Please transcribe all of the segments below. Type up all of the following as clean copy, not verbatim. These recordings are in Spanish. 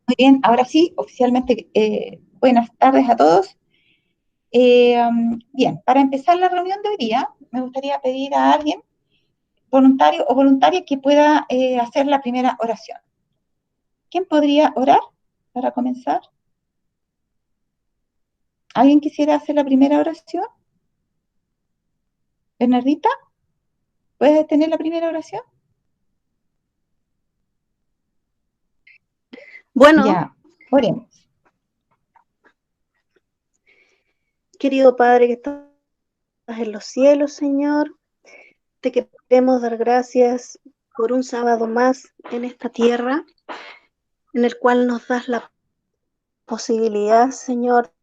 Muy bien, ahora sí, oficialmente, buenas tardes a todos. Bien, para empezar la reunión de hoy día, me gustaría pedir a alguien, voluntario o voluntaria, que pueda hacer la primera oración. ¿Quién podría orar para comenzar? ¿Alguien quisiera hacer la primera oración? Bernardita, ¿puedes tener la primera oración? Bueno, Ya, oremos. querido Padre que estás en los cielos, Señor, te queremos dar gracias por un sábado más en esta tierra, en el cual nos das la posibilidad, Señor,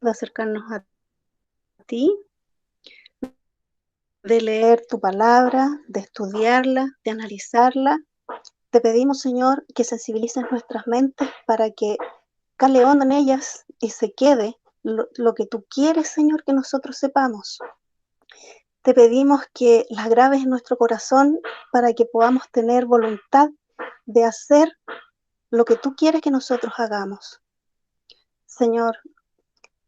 de acercarnos a ti, de leer tu palabra, de estudiarla, de analizarla. Te pedimos, Señor, que sensibilices nuestras mentes para que cale hondo en ellas y se quede lo que tú quieres, Señor, que nosotros sepamos. Te pedimos que las grabes en nuestro corazón para que podamos tener voluntad de hacer lo que tú quieres que nosotros hagamos. Señor,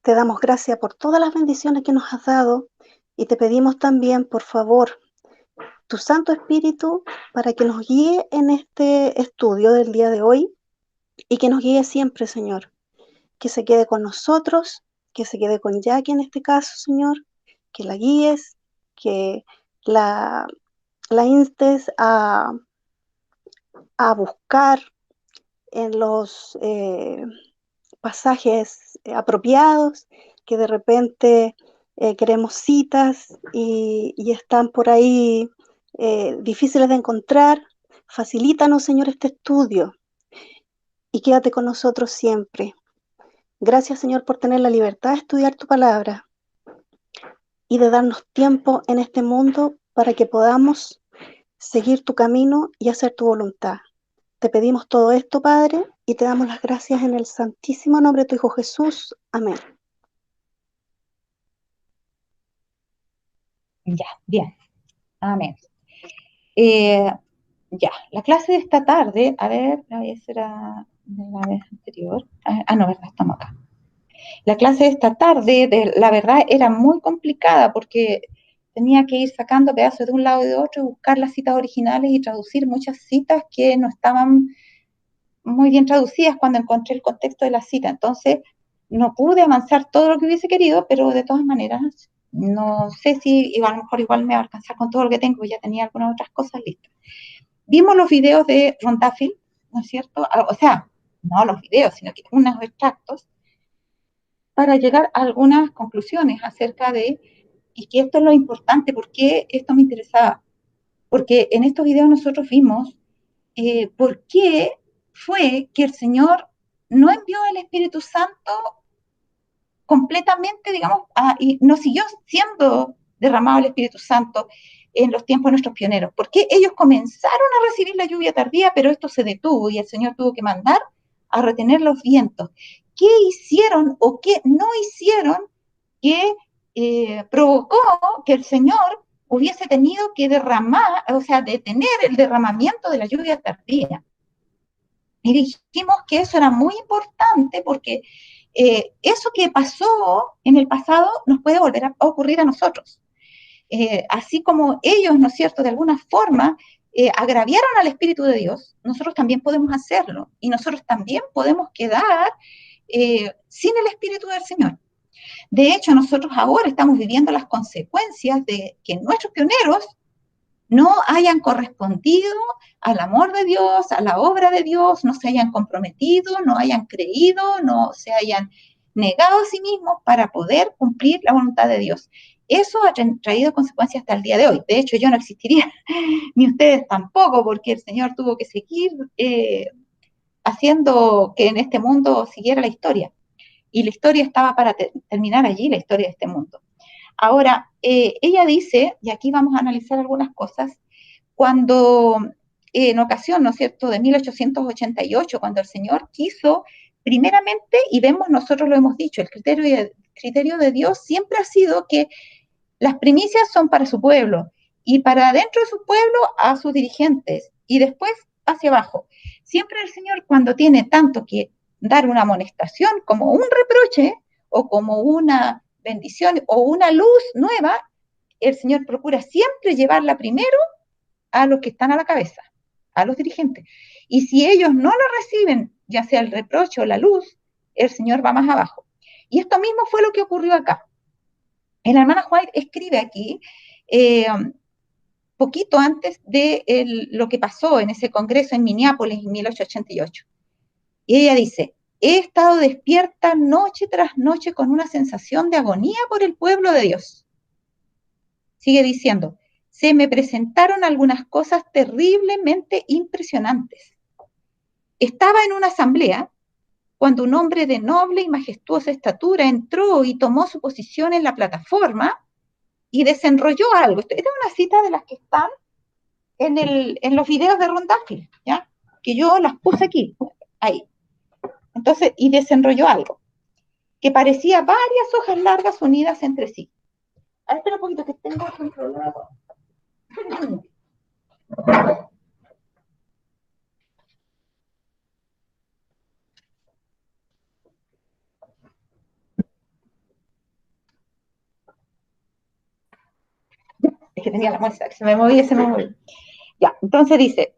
te damos gracias por todas las bendiciones que nos has dado y te pedimos también, por favor, tu Santo Espíritu para que nos guíe en este estudio del día de hoy y que nos guíe siempre, Señor. Que se quede con nosotros, que se quede con Jackie en este caso, Señor, que la guíes, que la, la instes a buscar en los pasajes apropiados, que de repente queremos citas y están por ahí difíciles de encontrar. Facilítanos, Señor, este estudio y quédate con nosotros siempre. Gracias, Señor, por tener la libertad de estudiar tu palabra y de darnos tiempo en este mundo para que podamos seguir tu camino y hacer tu voluntad. Te pedimos todo esto, Padre, y te damos las gracias en el santísimo nombre de tu Hijo Jesús. Amén. Ya, bien, amén. Eh, ya, la clase de esta tarde, a ver, esa era de la vez anterior. No, ¿verdad? Estamos acá. La clase de esta tarde, la verdad, era muy complicada porque tenía que ir sacando pedazos de un lado y de otro y buscar las citas originales y traducir muchas citas que no estaban muy bien traducidas cuando encontré el contexto de la cita. Entonces, no pude avanzar todo lo que hubiese querido, pero de todas maneras, no sé si a lo mejor igual me va a alcanzar con todo lo que tengo, ya tenía algunas otras cosas listas. Vimos los videos de Ron Duffield, ¿no es cierto? O sea, no los videos, sino que unos extractos para llegar a algunas conclusiones acerca de, y que esto es lo importante, ¿por qué esto me interesaba? Porque en estos videos nosotros vimos por qué fue que el Señor no envió el Espíritu Santo completamente, digamos, y no siguió siendo derramado el Espíritu Santo en los tiempos de nuestros pioneros. ¿Por qué ellos comenzaron a recibir la lluvia tardía, pero esto se detuvo y el Señor tuvo que mandar a retener los vientos? ¿Qué hicieron o qué no hicieron que provocó que el Señor hubiese tenido que derramar, o sea, detener el derramamiento de la lluvia tardía? Y dijimos que eso era muy importante porque eso que pasó en el pasado nos puede volver a ocurrir a nosotros. Así como ellos, ¿no es cierto?, de alguna forma agraviaron al Espíritu de Dios, nosotros también podemos hacerlo y nosotros también podemos quedar sin el Espíritu del Señor. De hecho, nosotros ahora estamos viviendo las consecuencias de que nuestros pioneros no hayan correspondido al amor de Dios, a la obra de Dios, no se hayan comprometido, no hayan creído, no se hayan negado a sí mismos para poder cumplir la voluntad de Dios. Eso ha traído consecuencias hasta el día de hoy. De hecho, yo no existiría, ni ustedes tampoco, porque el Señor tuvo que seguir haciendo que en este mundo siguiera la historia. Y la historia estaba para terminar allí, la historia de este mundo. Ahora, ella dice, y aquí vamos a analizar algunas cosas, cuando en ocasión, ¿no es cierto?, de 1888, cuando el Señor quiso, primeramente, y vemos, nosotros lo hemos dicho, el criterio de Dios siempre ha sido que las primicias son para su pueblo, y para dentro de su pueblo a sus dirigentes, y después hacia abajo. siempre el Señor, cuando tiene tanto que dar una amonestación como un reproche o como una bendición o una luz nueva, el Señor procura siempre llevarla primero a los que están a la cabeza, a los dirigentes. Y si ellos no lo reciben, ya sea el reproche o la luz, el Señor va más abajo. Y esto mismo fue lo que ocurrió acá. La hermana White escribe aquí, poquito antes de lo que pasó en ese congreso en Minneapolis en 1888. Y ella dice, he estado despierta noche tras noche con una sensación de agonía por el pueblo de Dios. Sigue diciendo, se me presentaron algunas cosas terriblemente impresionantes. Estaba en una asamblea cuando un hombre de noble y majestuosa estatura entró y tomó su posición en la plataforma y desenrolló algo. Esta es una cita de las que están en los videos de Ron Duffy, ¿ya? Que yo las puse aquí, ahí. Entonces, y desenrolló algo, que parecía varias hojas largas unidas entre sí. A ver, espera un poquito que tengo controlado. Es que tenía la muestra, que se me movía, se me movía. Ya, entonces dice,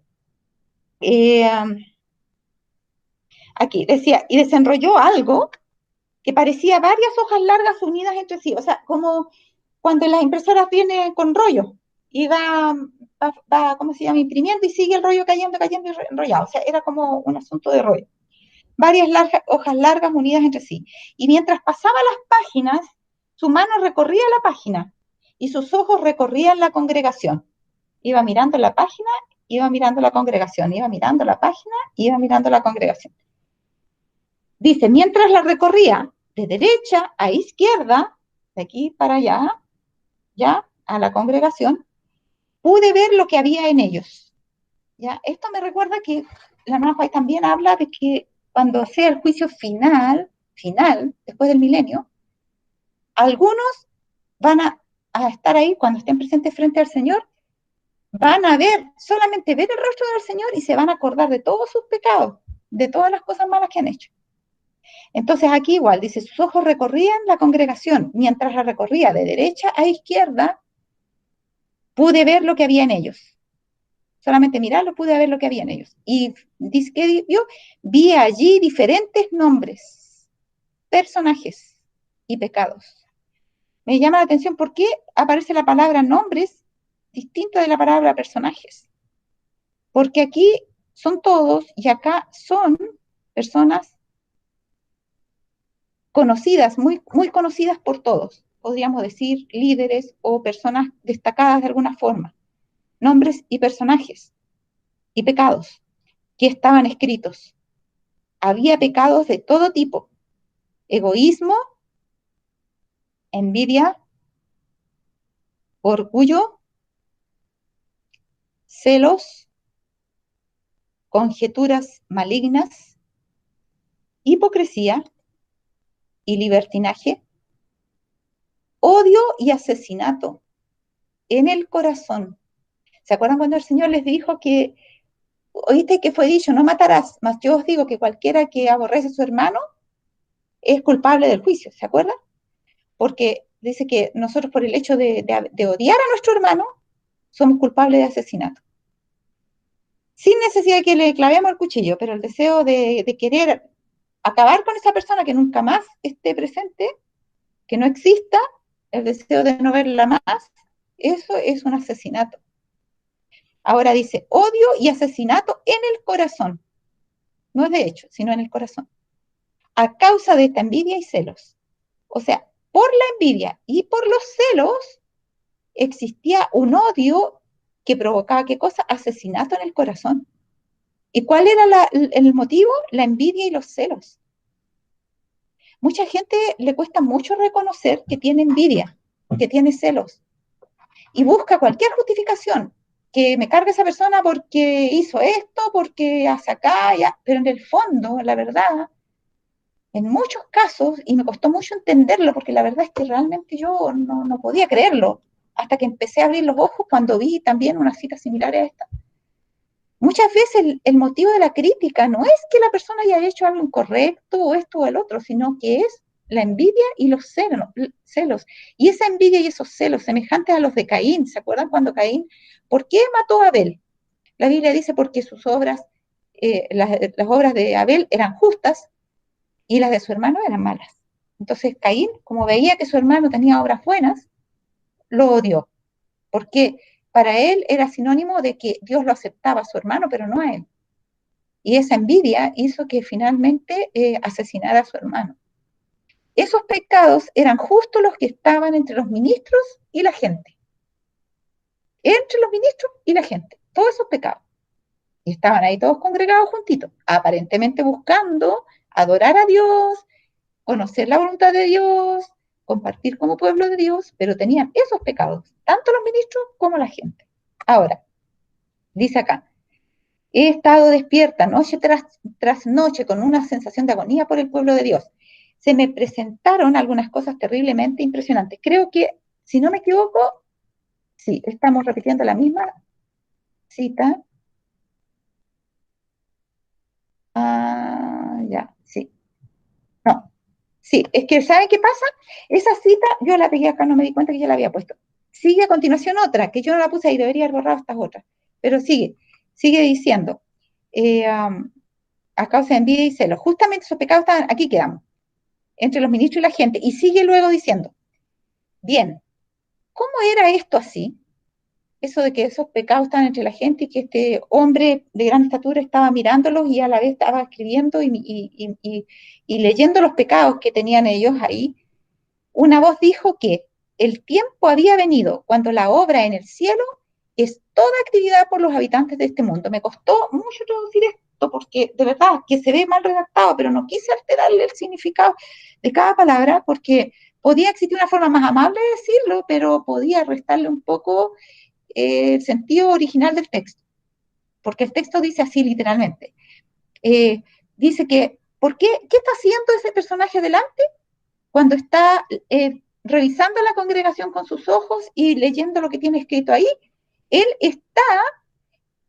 eh, aquí decía, y desenrolló algo que parecía varias hojas largas unidas entre sí, o sea, como cuando las impresoras vienen con rollo y va, ¿cómo se llama?, imprimiendo y sigue el rollo cayendo, cayendo y enrollado, o sea, era como un asunto de rollo. Varias hojas largas unidas entre sí. Y mientras pasaba las páginas, su mano recorría la página y sus ojos recorrían la congregación. Iba mirando la página, iba mirando la congregación, iba mirando la página, iba mirando la congregación. Dice, mientras la recorría de derecha a izquierda, de aquí para allá, ya a la congregación, pude ver lo que había en ellos. ¿Ya? Esto me recuerda que la hermana White también habla de que cuando sea el juicio final, después del milenio, algunos van a estar ahí cuando estén presentes frente al Señor, van a ver, solamente ver el rostro del Señor y se van a acordar de todos sus pecados, de todas las cosas malas que han hecho. Entonces aquí igual, dice, sus ojos recorrían la congregación, mientras la recorría de derecha a izquierda, pude ver lo que había en ellos. Solamente mirarlo pude ver lo que había en ellos. Y dice que yo vi allí diferentes nombres, personajes y pecados. Me llama la atención por qué aparece la palabra nombres distinta de la palabra personajes. Porque aquí son todos y acá son personas conocidas, muy, muy conocidas por todos. Podríamos decir líderes o personas destacadas de alguna forma. Nombres y personajes y pecados que estaban escritos. Había pecados de todo tipo: egoísmo, envidia, orgullo, celos, conjeturas malignas, hipocresía y libertinaje, odio y asesinato en el corazón. ¿Se acuerdan cuando el Señor les dijo que, oíste que fue dicho, no matarás, mas yo os digo que cualquiera que aborrece a su hermano es culpable del juicio? ¿Se acuerdan? Porque dice que nosotros, por el hecho de odiar a nuestro hermano, somos culpables de asesinato. Sin necesidad de que le clavemos el cuchillo, pero el deseo de querer acabar con esa persona que nunca más esté presente, que no exista, el deseo de no verla más, eso es un asesinato. Ahora dice, odio y asesinato en el corazón. No es de hecho, sino en el corazón. A causa de esta envidia y celos. O sea, por la envidia y por los celos existía un odio que provocaba, ¿qué cosa? Asesinato en el corazón. ¿Y cuál era el motivo? La envidia y los celos. Mucha gente le cuesta mucho reconocer que tiene envidia, que tiene celos, y busca cualquier justificación, que me cargue esa persona porque hizo esto, porque hace acá, ya. Pero en el fondo, la verdad, en muchos casos, y me costó mucho entenderlo, porque la verdad es que realmente yo no podía creerlo, hasta que empecé a abrir los ojos cuando vi también una cita similar a esta. Muchas veces el motivo de la crítica no es que la persona haya hecho algo incorrecto o esto o el otro, sino que es la envidia y los celos. Y esa envidia y esos celos semejantes a los de Caín, ¿se acuerdan cuando Caín, por qué mató a Abel? La Biblia dice porque sus obras, las obras de Abel eran justas y las de su hermano eran malas. Entonces Caín, como veía que su hermano tenía obras buenas, lo odió, porque para él era sinónimo de que Dios lo aceptaba a su hermano, pero no a él. Y esa envidia hizo que finalmente asesinara a su hermano. Esos pecados eran justo los que estaban entre los ministros y la gente. Entre los ministros y la gente. Todos esos pecados. Y estaban ahí todos congregados juntitos, aparentemente buscando adorar a Dios, conocer la voluntad de Dios, compartir como pueblo de Dios, pero tenían esos pecados, tanto los ministros como la gente. Ahora, dice acá, he estado despierta noche tras noche con una sensación de agonía por el pueblo de Dios. Se me presentaron algunas cosas terriblemente impresionantes. Creo que, si no me equivoco, sí, estamos repitiendo la misma cita. Ah, ya, sí. No, sí, es que ¿saben qué pasa? Esa cita yo la pegué acá, no me di cuenta que ya la había puesto. Sigue a continuación otra, que yo no la puse ahí, debería haber borrado estas otras. Pero sigue diciendo, a causa de envidia y celos, justamente esos pecados estaban, aquí quedamos, entre los ministros y la gente. Y sigue luego diciendo, bien, ¿cómo era esto así? Eso de que esos pecados estaban entre la gente y que este hombre de gran estatura estaba mirándolos y a la vez estaba escribiendo y leyendo los pecados que tenían ellos ahí. Una voz dijo que el tiempo había venido cuando la obra en el cielo es toda actividad por los habitantes de este mundo. Me costó mucho traducir esto porque de verdad que se ve mal redactado, pero no quise alterarle el significado de cada palabra porque podía existir una forma más amable de decirlo, pero podía restarle un poco el sentido original del texto, porque el texto dice así literalmente. Dice que, ¿qué está haciendo ese personaje delante? Cuando está revisando la congregación con sus ojos y leyendo lo que tiene escrito ahí, él está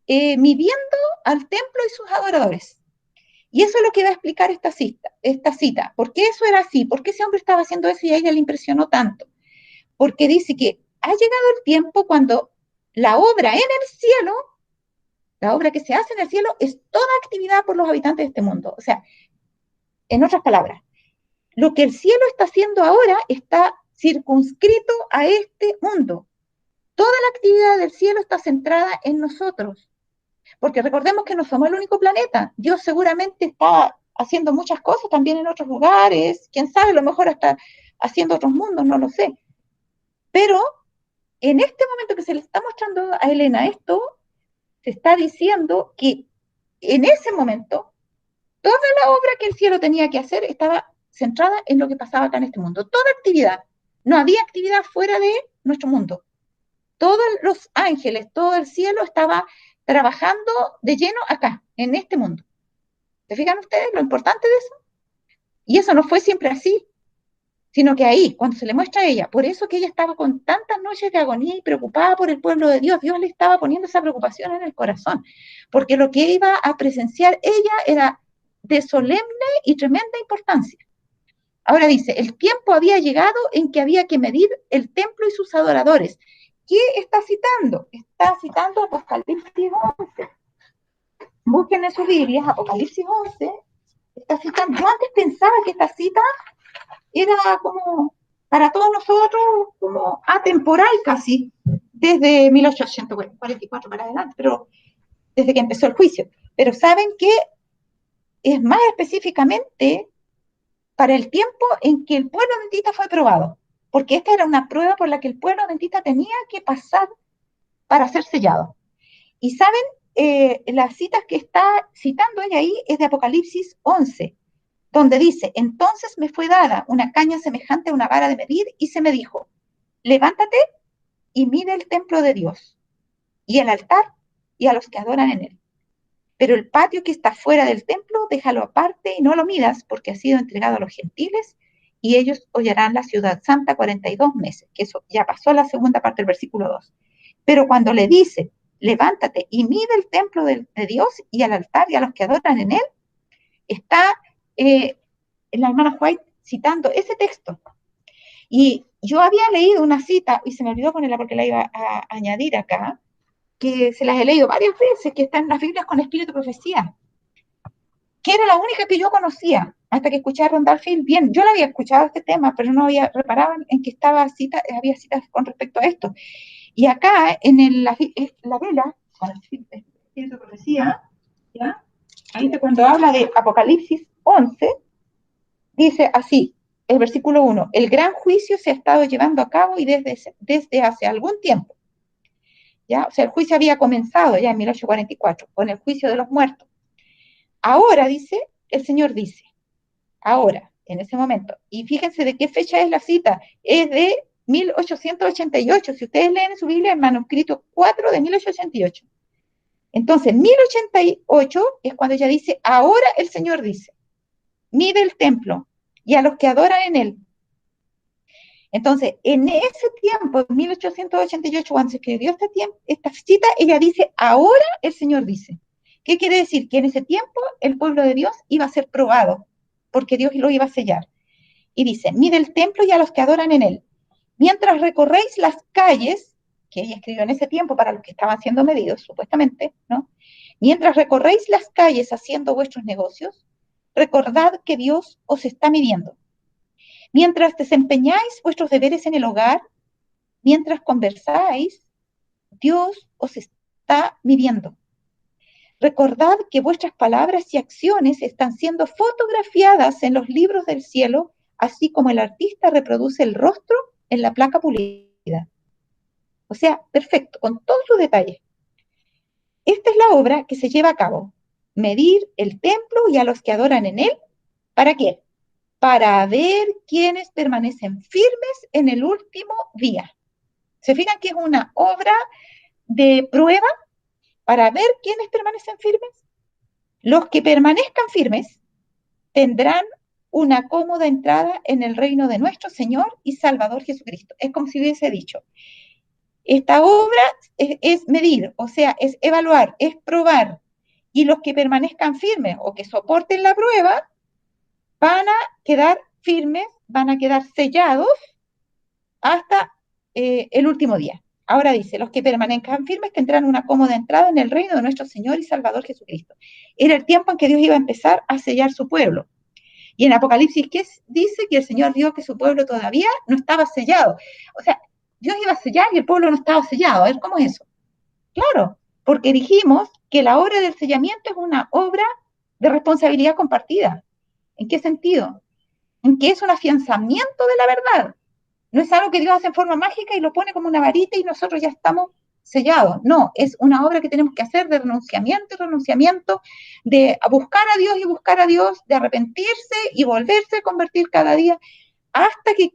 midiendo al templo y sus adoradores. Y eso es lo que va a explicar esta cita. ¿Por qué eso era así? ¿Por qué ese hombre estaba haciendo eso y a ella le impresionó tanto? Porque dice que ha llegado el tiempo cuando la obra en el cielo, la obra que se hace en el cielo, es toda actividad por los habitantes de este mundo. O sea, en otras palabras, lo que el cielo está haciendo ahora está circunscrito a este mundo. Toda la actividad del cielo está centrada en nosotros, porque recordemos que no somos el único planeta. Dios seguramente está haciendo muchas cosas también en otros lugares, quién sabe, a lo mejor hasta haciendo otros mundos, no lo sé. Pero en este momento que se le está mostrando a Elena esto, se está diciendo que en ese momento toda la obra que el cielo tenía que hacer estaba centrada en lo que pasaba acá en este mundo. Toda actividad. No había actividad fuera de nuestro mundo. Todos los ángeles, todo el cielo estaba trabajando de lleno acá, en este mundo. ¿Se fijan ustedes lo importante de eso? Y eso no fue siempre así, sino que ahí, cuando se le muestra a ella, por eso que ella estaba con tantas noches de agonía y preocupada por el pueblo de Dios, Dios le estaba poniendo esa preocupación en el corazón, porque lo que iba a presenciar ella era de solemne y tremenda importancia. Ahora dice, el tiempo había llegado en que había que medir el templo y sus adoradores. ¿Qué está citando? Está citando Apocalipsis 11. Busquen en sus Biblias Apocalipsis 11. Está citando. Yo antes pensaba que esta cita era como para todos nosotros como atemporal casi, desde 1844 para adelante, pero desde que empezó el juicio. Pero saben que es más específicamente para el tiempo en que el pueblo adventista fue probado, porque esta era una prueba por la que el pueblo adventista tenía que pasar para ser sellado. Y saben, las citas que está citando ella ahí es de Apocalipsis 11, donde dice, entonces me fue dada una caña semejante a una vara de medir y se me dijo, levántate y mide el templo de Dios y el altar y a los que adoran en él. Pero el patio que está fuera del templo, déjalo aparte y no lo midas, porque ha sido entregado a los gentiles y ellos hollarán la ciudad santa 42 meses, que eso ya pasó la segunda parte del versículo 2. Pero cuando le dice, levántate y mide el templo de Dios y al altar y a los que adoran en él. Está la hermana White citando ese texto. Y yo había leído una cita, y se me olvidó ponerla porque la iba a añadir acá, que se las he leído varias veces, que está en las Biblias con espíritu de profecía, que era la única que yo conocía, hasta que escuché a Rondal Field. Bien, yo la había escuchado este tema, pero no había reparado en que había citas con respecto a esto. Y acá, la vela, con el espíritu de profecía, ¿ya? Ahí cuando habla de Apocalipsis 11, dice así, el versículo 1, el gran juicio se ha estado llevando a cabo y desde hace algún tiempo. ¿Ya? O sea, el juicio había comenzado ya en 1844, con el juicio de los muertos. Ahora, dice, el Señor dice, ahora, en ese momento, y fíjense de qué fecha es la cita, es de 1888, si ustedes leen en su Biblia, el manuscrito 4 de 1888. Entonces, 1088 es cuando ella dice, ahora el Señor dice, mide el templo y a los que adoran en él. Entonces, en ese tiempo, 1888, cuando se escribió esta cita, ella dice, ahora el Señor dice. ¿Qué quiere decir? Que en ese tiempo el pueblo de Dios iba a ser probado, porque Dios lo iba a sellar. Y dice, mide el templo y a los que adoran en él. Mientras recorréis las calles, que ella escribió en ese tiempo para los que estaban siendo medidos, supuestamente, ¿no? Mientras recorréis las calles haciendo vuestros negocios, recordad que Dios os está midiendo. Mientras desempeñáis vuestros deberes en el hogar, mientras conversáis, Dios os está midiendo. Recordad que vuestras palabras y acciones están siendo fotografiadas en los libros del cielo, así como el artista reproduce el rostro en la placa pulida. O sea, perfecto, con todos sus detalles. Esta es la obra que se lleva a cabo. Medir el templo y a los que adoran en él. ¿Para qué? Para ver quiénes permanecen firmes en el último día. ¿Se fijan que es una obra de prueba para ver quiénes permanecen firmes? Los que permanezcan firmes tendrán una cómoda entrada en el reino de nuestro Señor y Salvador Jesucristo. Es como si hubiese dicho, esta obra es medir, o sea, es evaluar, es probar, y los que permanezcan firmes o que soporten la prueba van a quedar firmes, van a quedar sellados hasta el último día. Ahora dice, los que permanezcan firmes tendrán una cómoda entrada en el reino de nuestro Señor y Salvador Jesucristo. Era el tiempo en que Dios iba a empezar a sellar su pueblo. Y en Apocalipsis, ¿qué dice? Que el Señor vio que su pueblo todavía no estaba sellado. O sea, Dios iba a sellar y el pueblo no estaba sellado. A ver, ¿cómo es eso? Claro, porque dijimos que la obra del sellamiento es una obra de responsabilidad compartida. ¿En qué sentido? En que es un afianzamiento de la verdad. No es algo que Dios hace en forma mágica y lo pone como una varita y nosotros ya estamos sellados. No, es una obra que tenemos que hacer de renunciamiento, de buscar a Dios y buscar a Dios, de arrepentirse y volverse a convertir cada día hasta que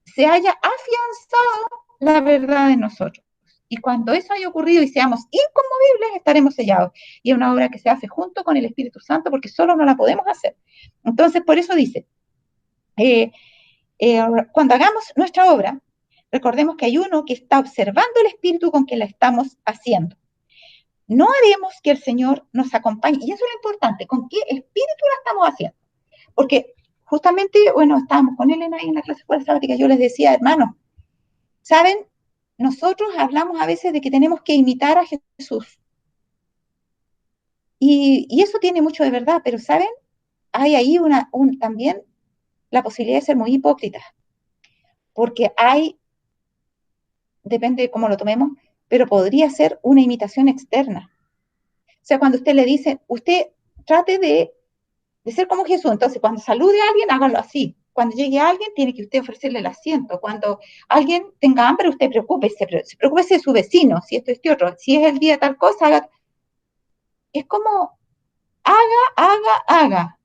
se haya afianzado la verdad en nosotros. Y cuando eso haya ocurrido y seamos inconmovibles, estaremos sellados. Y es una obra que se hace junto con el Espíritu Santo porque solo no la podemos hacer. Entonces, por eso dice, cuando hagamos nuestra obra, recordemos que hay uno que está observando el espíritu con que la estamos haciendo. No haremos que el Señor nos acompañe, y eso es lo importante, con qué espíritu la estamos haciendo. Porque justamente, bueno, estábamos con Elena ahí en la clase escuela sabática, yo les decía, hermanos, ¿saben? Nosotros hablamos a veces de que tenemos que imitar a Jesús. Y eso tiene mucho de verdad, pero ¿saben? Hay ahí también la posibilidad de ser muy hipócritas. Porque depende de cómo lo tomemos, pero podría ser una imitación externa. O sea, cuando usted le dice, usted trate de ser como Jesús, entonces cuando salude a alguien, hágalo así. Cuando llegue a alguien, tiene que usted ofrecerle el asiento. Cuando alguien tenga hambre, usted preocúpese de su vecino, si esto, este otro. Si es el día de tal cosa, haga. Es como, haga.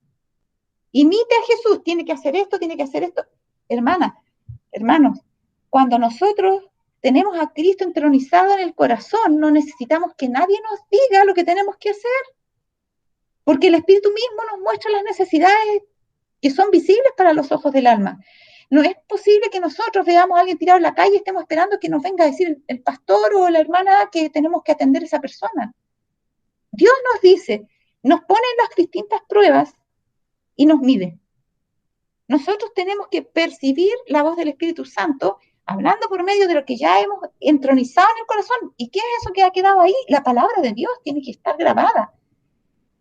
Imite a Jesús, tiene que hacer esto, tiene que hacer esto. Hermanos, cuando nosotros tenemos a Cristo entronizado en el corazón, no necesitamos que nadie nos diga lo que tenemos que hacer, porque el Espíritu mismo nos muestra las necesidades que son visibles para los ojos del alma. No es posible que nosotros veamos a alguien tirado en la calle y estemos esperando que nos venga a decir el pastor o la hermana que tenemos que atender a esa persona. Dios nos dice, nos pone en las distintas pruebas y nos mide. Nosotros tenemos que percibir la voz del Espíritu Santo hablando por medio de lo que ya hemos entronizado en el corazón. ¿Y qué es eso que ha quedado ahí? La palabra de Dios tiene que estar grabada.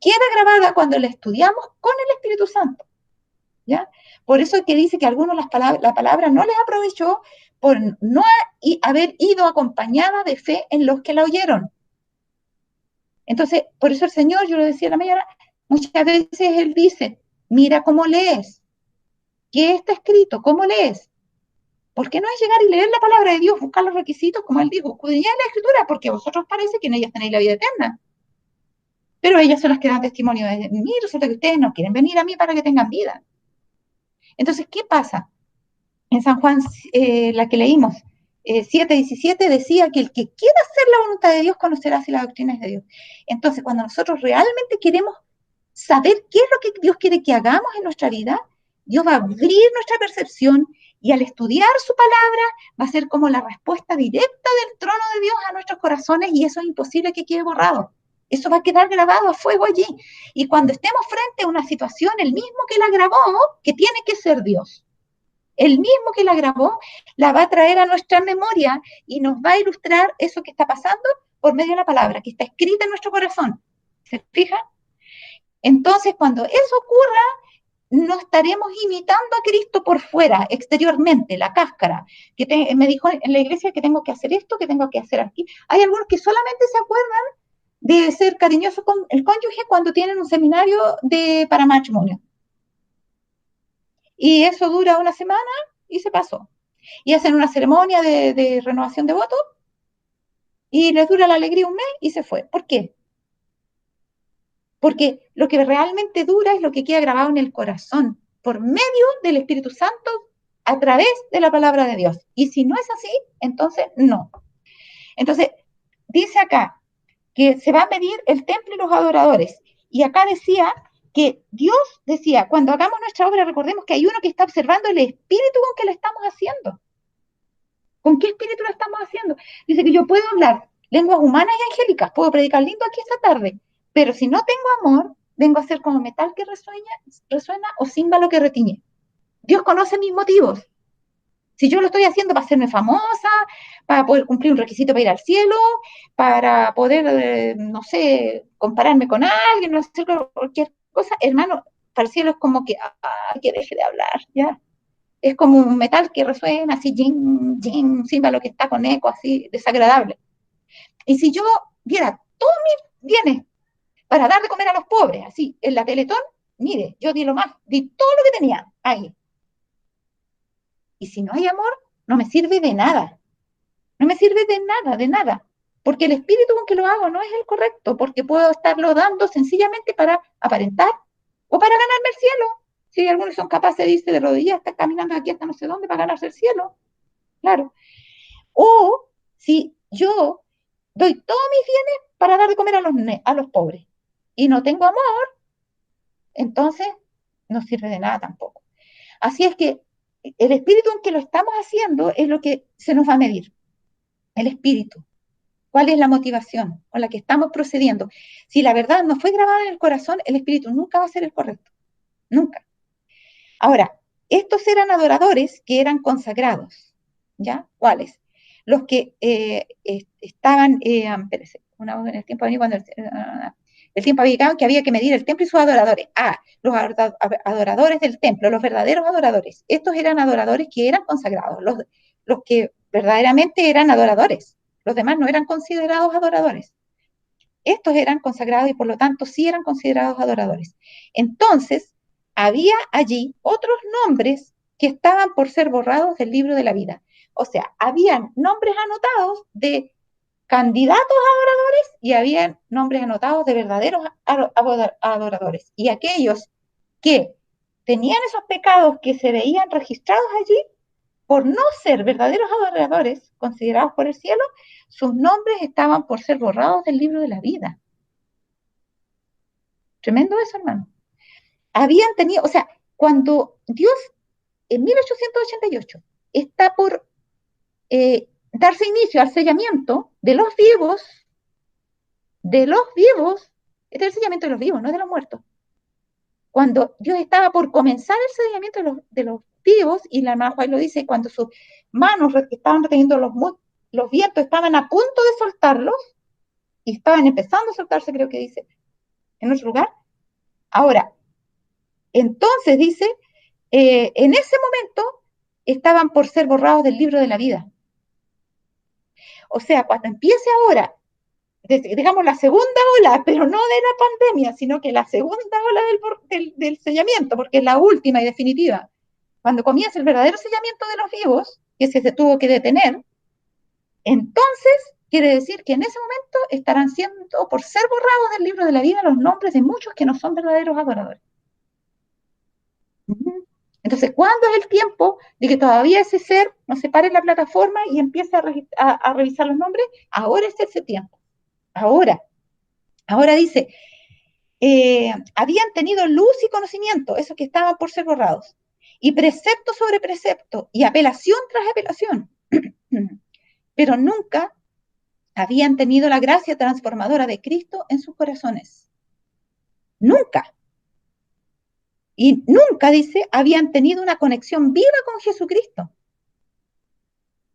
Queda grabada cuando la estudiamos con el Espíritu Santo. ¿Ya? Por eso es que dice que a algunos la palabra no les aprovechó por no haber ido acompañada de fe en los que la oyeron. Entonces, por eso el Señor, yo lo decía en la mañana, muchas veces Él dice, mira cómo lees, qué está escrito, cómo lees. ¿Por qué no es llegar y leer la palabra de Dios, buscar los requisitos, como Él dijo, escudriñad la Escritura, porque a vosotros parece que en ellas tenéis la vida eterna? Pero ellas son las que dan testimonio de mí, resulta que ustedes no quieren venir a mí para que tengan vida. Entonces, ¿qué pasa? En San Juan, la que leímos, 7:17, decía que el que quiera hacer la voluntad de Dios conocerá si la doctrina es de Dios. Entonces, cuando nosotros realmente queremos saber qué es lo que Dios quiere que hagamos en nuestra vida, Dios va a abrir nuestra percepción y al estudiar su palabra va a ser como la respuesta directa del trono de Dios a nuestros corazones y eso es imposible que quede borrado. Eso va a quedar grabado a fuego allí. Y cuando estemos frente a una situación, el mismo que la grabó, que tiene que ser Dios, el mismo que la grabó, la va a traer a nuestra memoria y nos va a ilustrar eso que está pasando por medio de la palabra, que está escrita en nuestro corazón. ¿Se fijan? Entonces, cuando eso ocurra, no estaremos imitando a Cristo por fuera, exteriormente, la cáscara, me dijo en la iglesia que tengo que hacer esto, que tengo que hacer aquí. Hay algunos que solamente se acuerdan de ser cariñosos con el cónyuge cuando tienen un seminario para matrimonio. Y eso dura una semana y se pasó. Y hacen una ceremonia de renovación de votos y les dura la alegría un mes y se fue. ¿Por qué? Porque lo que realmente dura es lo que queda grabado en el corazón, por medio del Espíritu Santo, a través de la palabra de Dios. Y si no es así, entonces no. Entonces, dice acá que se va a medir el templo y los adoradores. Y acá decía que Dios decía, cuando hagamos nuestra obra, recordemos que hay uno que está observando el espíritu con que la estamos haciendo. ¿Con qué espíritu lo estamos haciendo? Dice que yo puedo hablar lenguas humanas y angélicas, puedo predicar lindo aquí esta tarde, pero si no tengo amor, vengo a ser como metal que resuena o címbalo que retiñe. Dios conoce mis motivos. Si yo lo estoy haciendo para hacerme famosa, para poder cumplir un requisito para ir al cielo, para poder, no sé, compararme con alguien, no sé, cualquier cosa, hermano, para el cielo es como que deje de hablar, ¿ya? Es como un metal que resuena así, jing, jing, símbolo que está con eco así, desagradable. Y si yo diera todos mis bienes para dar de comer a los pobres, así, en la Teletón, mire, yo di lo más, di todo lo que tenía ahí. Y si no hay amor, no me sirve de nada. No me sirve de nada, de nada. Porque el espíritu con que lo hago no es el correcto, porque puedo estarlo dando sencillamente para aparentar o para ganarme el cielo. Si algunos son capaces, dice, de rodillas, estar caminando aquí hasta no sé dónde para ganarse el cielo. Claro. O si yo doy todos mis bienes para dar de comer a los pobres y no tengo amor, entonces no sirve de nada tampoco. Así es que el espíritu en que lo estamos haciendo es lo que se nos va a medir. El espíritu. ¿Cuál es la motivación con la que estamos procediendo? Si la verdad no fue grabada en el corazón, el espíritu nunca va a ser el correcto. Nunca. Ahora, estos eran adoradores que eran consagrados. ¿Ya? ¿Cuáles? Los que estaban, espérese, una voz en el tiempo cuando el tiempo había llegado que había que medir el templo y sus adoradores. Los adoradores del templo, los verdaderos adoradores. Estos eran adoradores que eran consagrados, los que verdaderamente eran adoradores. Los demás no eran considerados adoradores. Estos eran consagrados y por lo tanto sí eran considerados adoradores. Entonces, había allí otros nombres que estaban por ser borrados del libro de la vida. O sea, habían nombres anotados de candidatos adoradores y habían nombres anotados de verdaderos adoradores. Y aquellos que tenían esos pecados que se veían registrados allí, por no ser verdaderos adoradores considerados por el cielo, sus nombres estaban por ser borrados del libro de la vida. Tremendo eso, hermano. Habían tenido, o sea, cuando Dios en 1888 está por darse inicio al sellamiento de los vivos, este es el sellamiento de los vivos, no de los muertos. Cuando Dios estaba por comenzar el sellamiento de los vivos, y la hermana Juan lo dice, cuando sus manos estaban reteniendo los vientos, estaban a punto de soltarlos, y estaban empezando a soltarse, creo que dice, en otro lugar. Ahora, entonces dice, en ese momento estaban por ser borrados del libro de la vida. O sea, cuando empiece ahora, digamos la segunda ola, pero no de la pandemia, sino que la segunda ola del sellamiento, porque es la última y definitiva, cuando comienza el verdadero sellamiento de los vivos, que se tuvo que detener, entonces quiere decir que en ese momento estarán siendo, por ser borrados del libro de la vida, los nombres de muchos que no son verdaderos adoradores. Entonces, ¿cuándo es el tiempo de que todavía ese ser no se pare en la plataforma y empiece a revisar los nombres? Ahora es ese tiempo. Ahora dice, habían tenido luz y conocimiento, esos que estaban por ser borrados, y precepto sobre precepto, y apelación tras apelación, pero nunca habían tenido la gracia transformadora de Cristo en sus corazones. Nunca. Y nunca, dice, habían tenido una conexión viva con Jesucristo.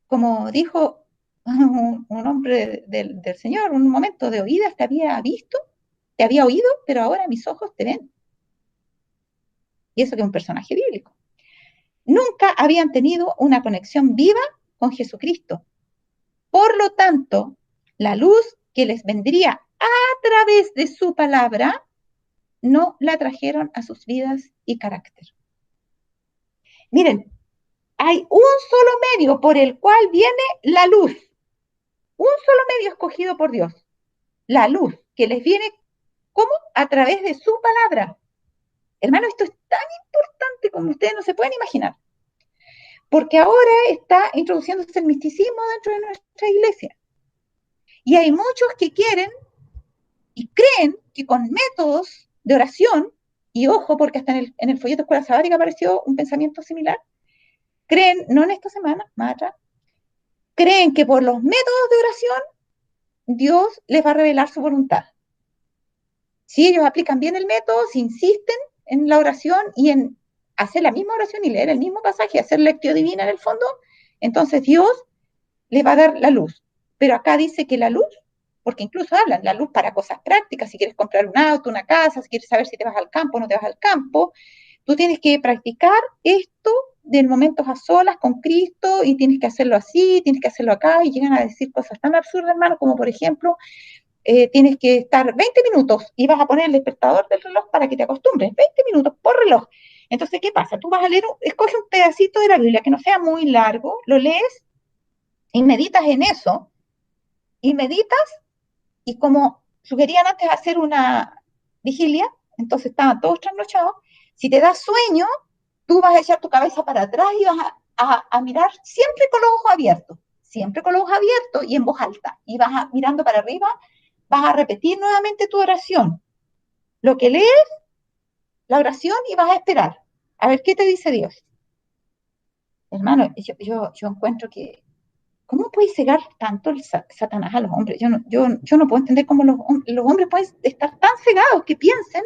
Como dijo un hombre del Señor, un momento de oídas te había visto, te había oído, pero ahora mis ojos te ven. Y eso que es un personaje bíblico. Nunca habían tenido una conexión viva con Jesucristo. Por lo tanto, la luz que les vendría a través de su palabra no la trajeron a sus vidas y carácter. Miren, hay un solo medio por el cual viene la luz. Un solo medio escogido por Dios. La luz que les viene, ¿cómo? A través de su palabra. Hermano, esto es tan importante como ustedes no se pueden imaginar. Porque ahora está introduciéndose el misticismo dentro de nuestra iglesia. Y hay muchos que quieren y creen que con métodos de oración, y ojo, porque hasta en el folleto Escuela Sabática apareció un pensamiento similar, creen, no en esta semana, más atrás, creen que por los métodos de oración Dios les va a revelar su voluntad. Si ellos aplican bien el método, si insisten en la oración y en hacer la misma oración y leer el mismo pasaje, hacer lectio divina en el fondo, entonces Dios les va a dar la luz. Pero acá dice que la luz, porque incluso hablan, la luz para cosas prácticas, si quieres comprar un auto, una casa, si quieres saber si te vas al campo o no te vas al campo, tú tienes que practicar esto de momentos a solas con Cristo y tienes que hacerlo así, tienes que hacerlo acá, y llegan a decir cosas tan absurdas, hermano, como por ejemplo, tienes que estar 20 minutos y vas a poner el despertador del reloj para que te acostumbres, 20 minutos por reloj. Entonces, ¿qué pasa? Tú vas a leer, escoge un pedacito de la Biblia que no sea muy largo, lo lees y meditas en eso, y meditas, y como sugerían antes hacer una vigilia, entonces estaban todos trasnochados, si te da sueño, tú vas a echar tu cabeza para atrás y vas a mirar siempre con los ojos abiertos y en voz alta, y vas mirando para arriba, vas a repetir nuevamente tu oración. Lo que lees, la oración, y vas a esperar. A ver qué te dice Dios. Hermano, yo encuentro que, ¿cómo puede cegar tanto el Satanás a los hombres? Yo no puedo entender cómo los hombres pueden estar tan cegados que piensen,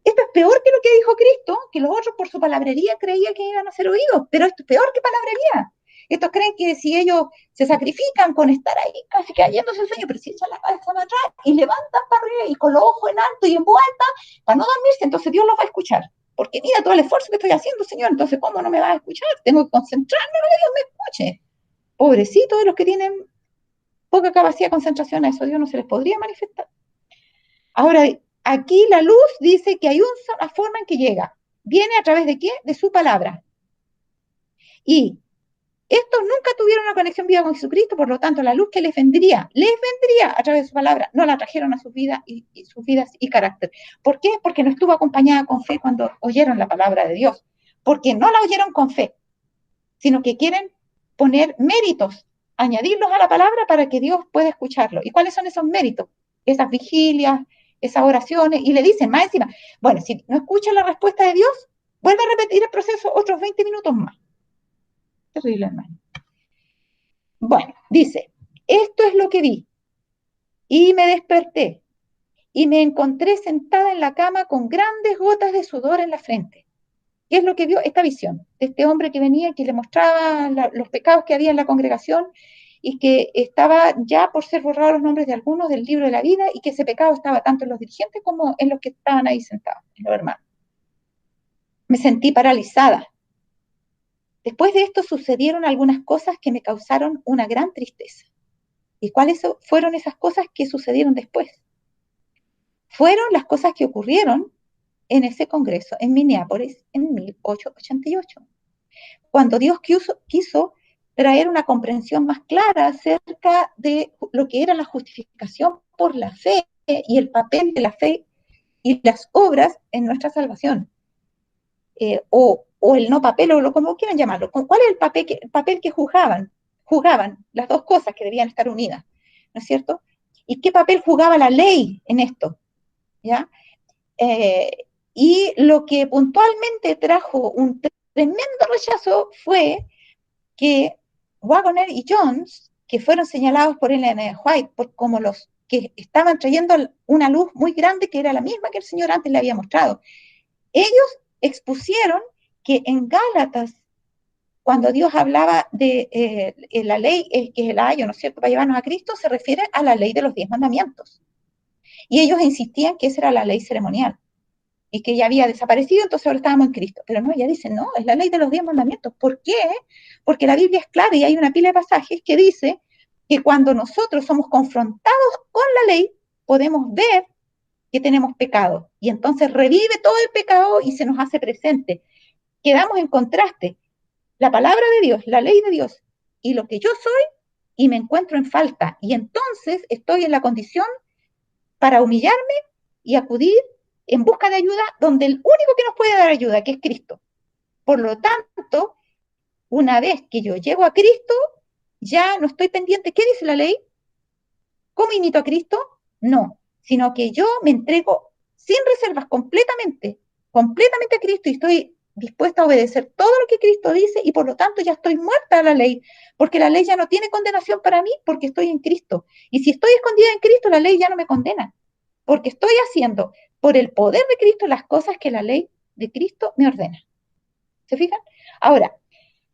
esto es peor que lo que dijo Cristo, que los otros por su palabrería creían que iban a ser oídos, pero esto es peor que palabrería. Estos creen que si ellos se sacrifican con estar ahí casi cayéndose el sueño, pero si echan la cabeza para atrás y levantan para arriba y con los ojos en alto y en voz alta, para no dormirse, entonces Dios los va a escuchar. Porque mira todo el esfuerzo que estoy haciendo, Señor, entonces ¿cómo no me va a escuchar? Tengo que concentrarme para que Dios me escuche. Pobrecitos de los que tienen poca capacidad de concentración, a eso Dios no se les podría manifestar. Ahora, aquí la luz dice que hay una forma en que llega. ¿Viene a través de qué? De su palabra. Y estos nunca tuvieron una conexión viva con Jesucristo, por lo tanto, la luz que les vendría a través de su palabra, no la trajeron a sus vidas sus vidas y carácter. ¿Por qué? Porque no estuvo acompañada con fe cuando oyeron la palabra de Dios. Porque no la oyeron con fe, sino que quieren poner méritos, añadirlos a la palabra para que Dios pueda escucharlo. ¿Y cuáles son esos méritos? Esas vigilias, esas oraciones, y le dicen más encima, bueno, si no escuchas la respuesta de Dios, Vuelve a repetir el proceso otros 20 minutos más. Terrible, hermano. Bueno, dice, esto es lo que vi. Y me desperté y me encontré sentada en la cama con grandes gotas de sudor en la frente. ¿Qué es lo que vio? Esta visión de este hombre que venía, que le mostraba los pecados que había en la congregación y que estaba ya por ser borrados los nombres de algunos del libro de la vida y que ese pecado estaba tanto en los dirigentes como en los que estaban ahí sentados, en los hermanos. Me sentí paralizada. Después de esto sucedieron algunas cosas que me causaron una gran tristeza. ¿Y cuáles fueron esas cosas que sucedieron después? Fueron las cosas que ocurrieron en ese congreso en Minneapolis en 1888, cuando Dios quiso traer una comprensión más clara acerca de lo que era la justificación por la fe y el papel de la fe y las obras en nuestra salvación. O el no papel, o como quieran llamarlo. ¿Cuál es el papel que jugaban? Jugaban las dos cosas que debían estar unidas, ¿no es cierto? ¿Y qué papel jugaba la ley en esto? ¿Ya? Y lo que puntualmente trajo un tremendo rechazo fue que Waggoner y Jones, que fueron señalados por Ellen White como los que estaban trayendo una luz muy grande que era la misma que el Señor antes le había mostrado, ellos expusieron que en Gálatas, cuando Dios hablaba de la ley, que es el ayo, ¿no es cierto?, para llevarnos a Cristo, se refiere a la ley de los 10 mandamientos. Y ellos insistían que esa era la ley ceremonial y que ya había desaparecido, entonces ahora estábamos en Cristo. Pero no, ella dice, no, es la ley de los 10 mandamientos. ¿Por qué? Porque la Biblia es clara y hay una pila de pasajes que dice que cuando nosotros somos confrontados con la ley, podemos ver que tenemos pecado. Y entonces revive todo el pecado y se nos hace presente. Quedamos en contraste. La palabra de Dios, la ley de Dios y lo que yo soy, y me encuentro en falta. Y entonces estoy en la condición para humillarme y acudir en busca de ayuda donde el único que nos puede dar ayuda, que es Cristo. Por lo tanto, una vez que yo llego a Cristo, ya no estoy pendiente. ¿Qué dice la ley? ¿Cómo imito a Cristo? No, sino que yo me entrego sin reservas completamente a Cristo y estoy dispuesta a obedecer todo lo que Cristo dice y por lo tanto ya estoy muerta a la ley, porque la ley ya no tiene condenación para mí porque estoy en Cristo. Y si estoy escondida en Cristo, la ley ya no me condena, porque estoy haciendo por el poder de Cristo las cosas que la ley de Cristo me ordena. ¿Se fijan? Ahora,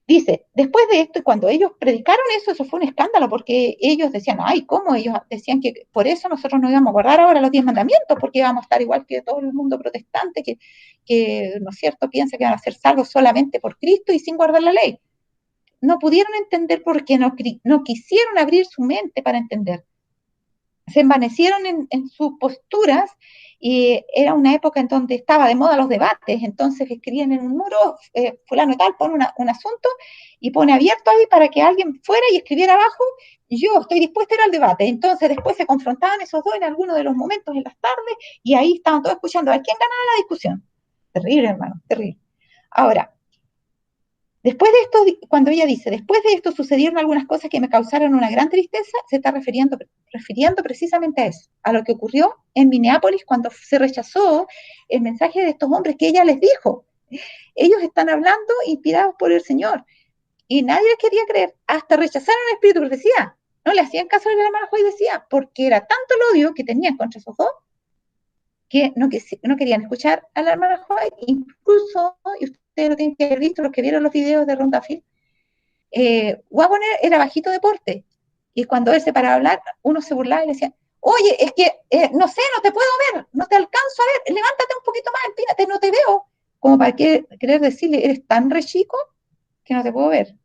dice, después de esto, y cuando ellos predicaron eso, eso fue un escándalo, porque ellos decían, ay, ¿cómo? Ellos decían que por eso nosotros no íbamos a guardar ahora los 10 mandamientos, porque íbamos a estar igual que todo el mundo protestante, que ¿no es cierto?, piensa que van a ser salvos solamente por Cristo y sin guardar la ley. No pudieron entender porque no quisieron abrir su mente para entender. Se envanecieron en sus posturas y era una época en donde estaba de moda los debates, entonces escribían en un muro, fulano y tal pone un asunto y pone abierto ahí para que alguien fuera y escribiera abajo, yo estoy dispuesta a ir al debate. Entonces después se confrontaban esos dos en algunos de los momentos en las tardes y ahí estaban todos escuchando a ver quién ganaba la discusión. Terrible, hermano, terrible. Ahora, después de esto, cuando ella dice, después de esto sucedieron algunas cosas que me causaron una gran tristeza, se está refiriendo precisamente a eso, a lo que ocurrió en Minneapolis cuando se rechazó el mensaje de estos hombres que ella les dijo. Ellos están hablando inspirados por el Señor y nadie les quería creer, hasta rechazaron el espíritu de profecía. No le hacían caso a lo que la hermana Joy decía, porque era tanto el odio que tenían contra esos dos que no querían escuchar a la hermana White, incluso, y ustedes lo tienen que haber visto, los que vieron los videos de Ron Duffield, Waggoner era bajito de porte, y cuando él se paraba a hablar, uno se burlaba y le decía, oye, es que, no sé, no te puedo ver, no te alcanzo a ver, levántate un poquito más, empínate, no te veo, como para querer decirle, eres tan re chico que no te puedo ver,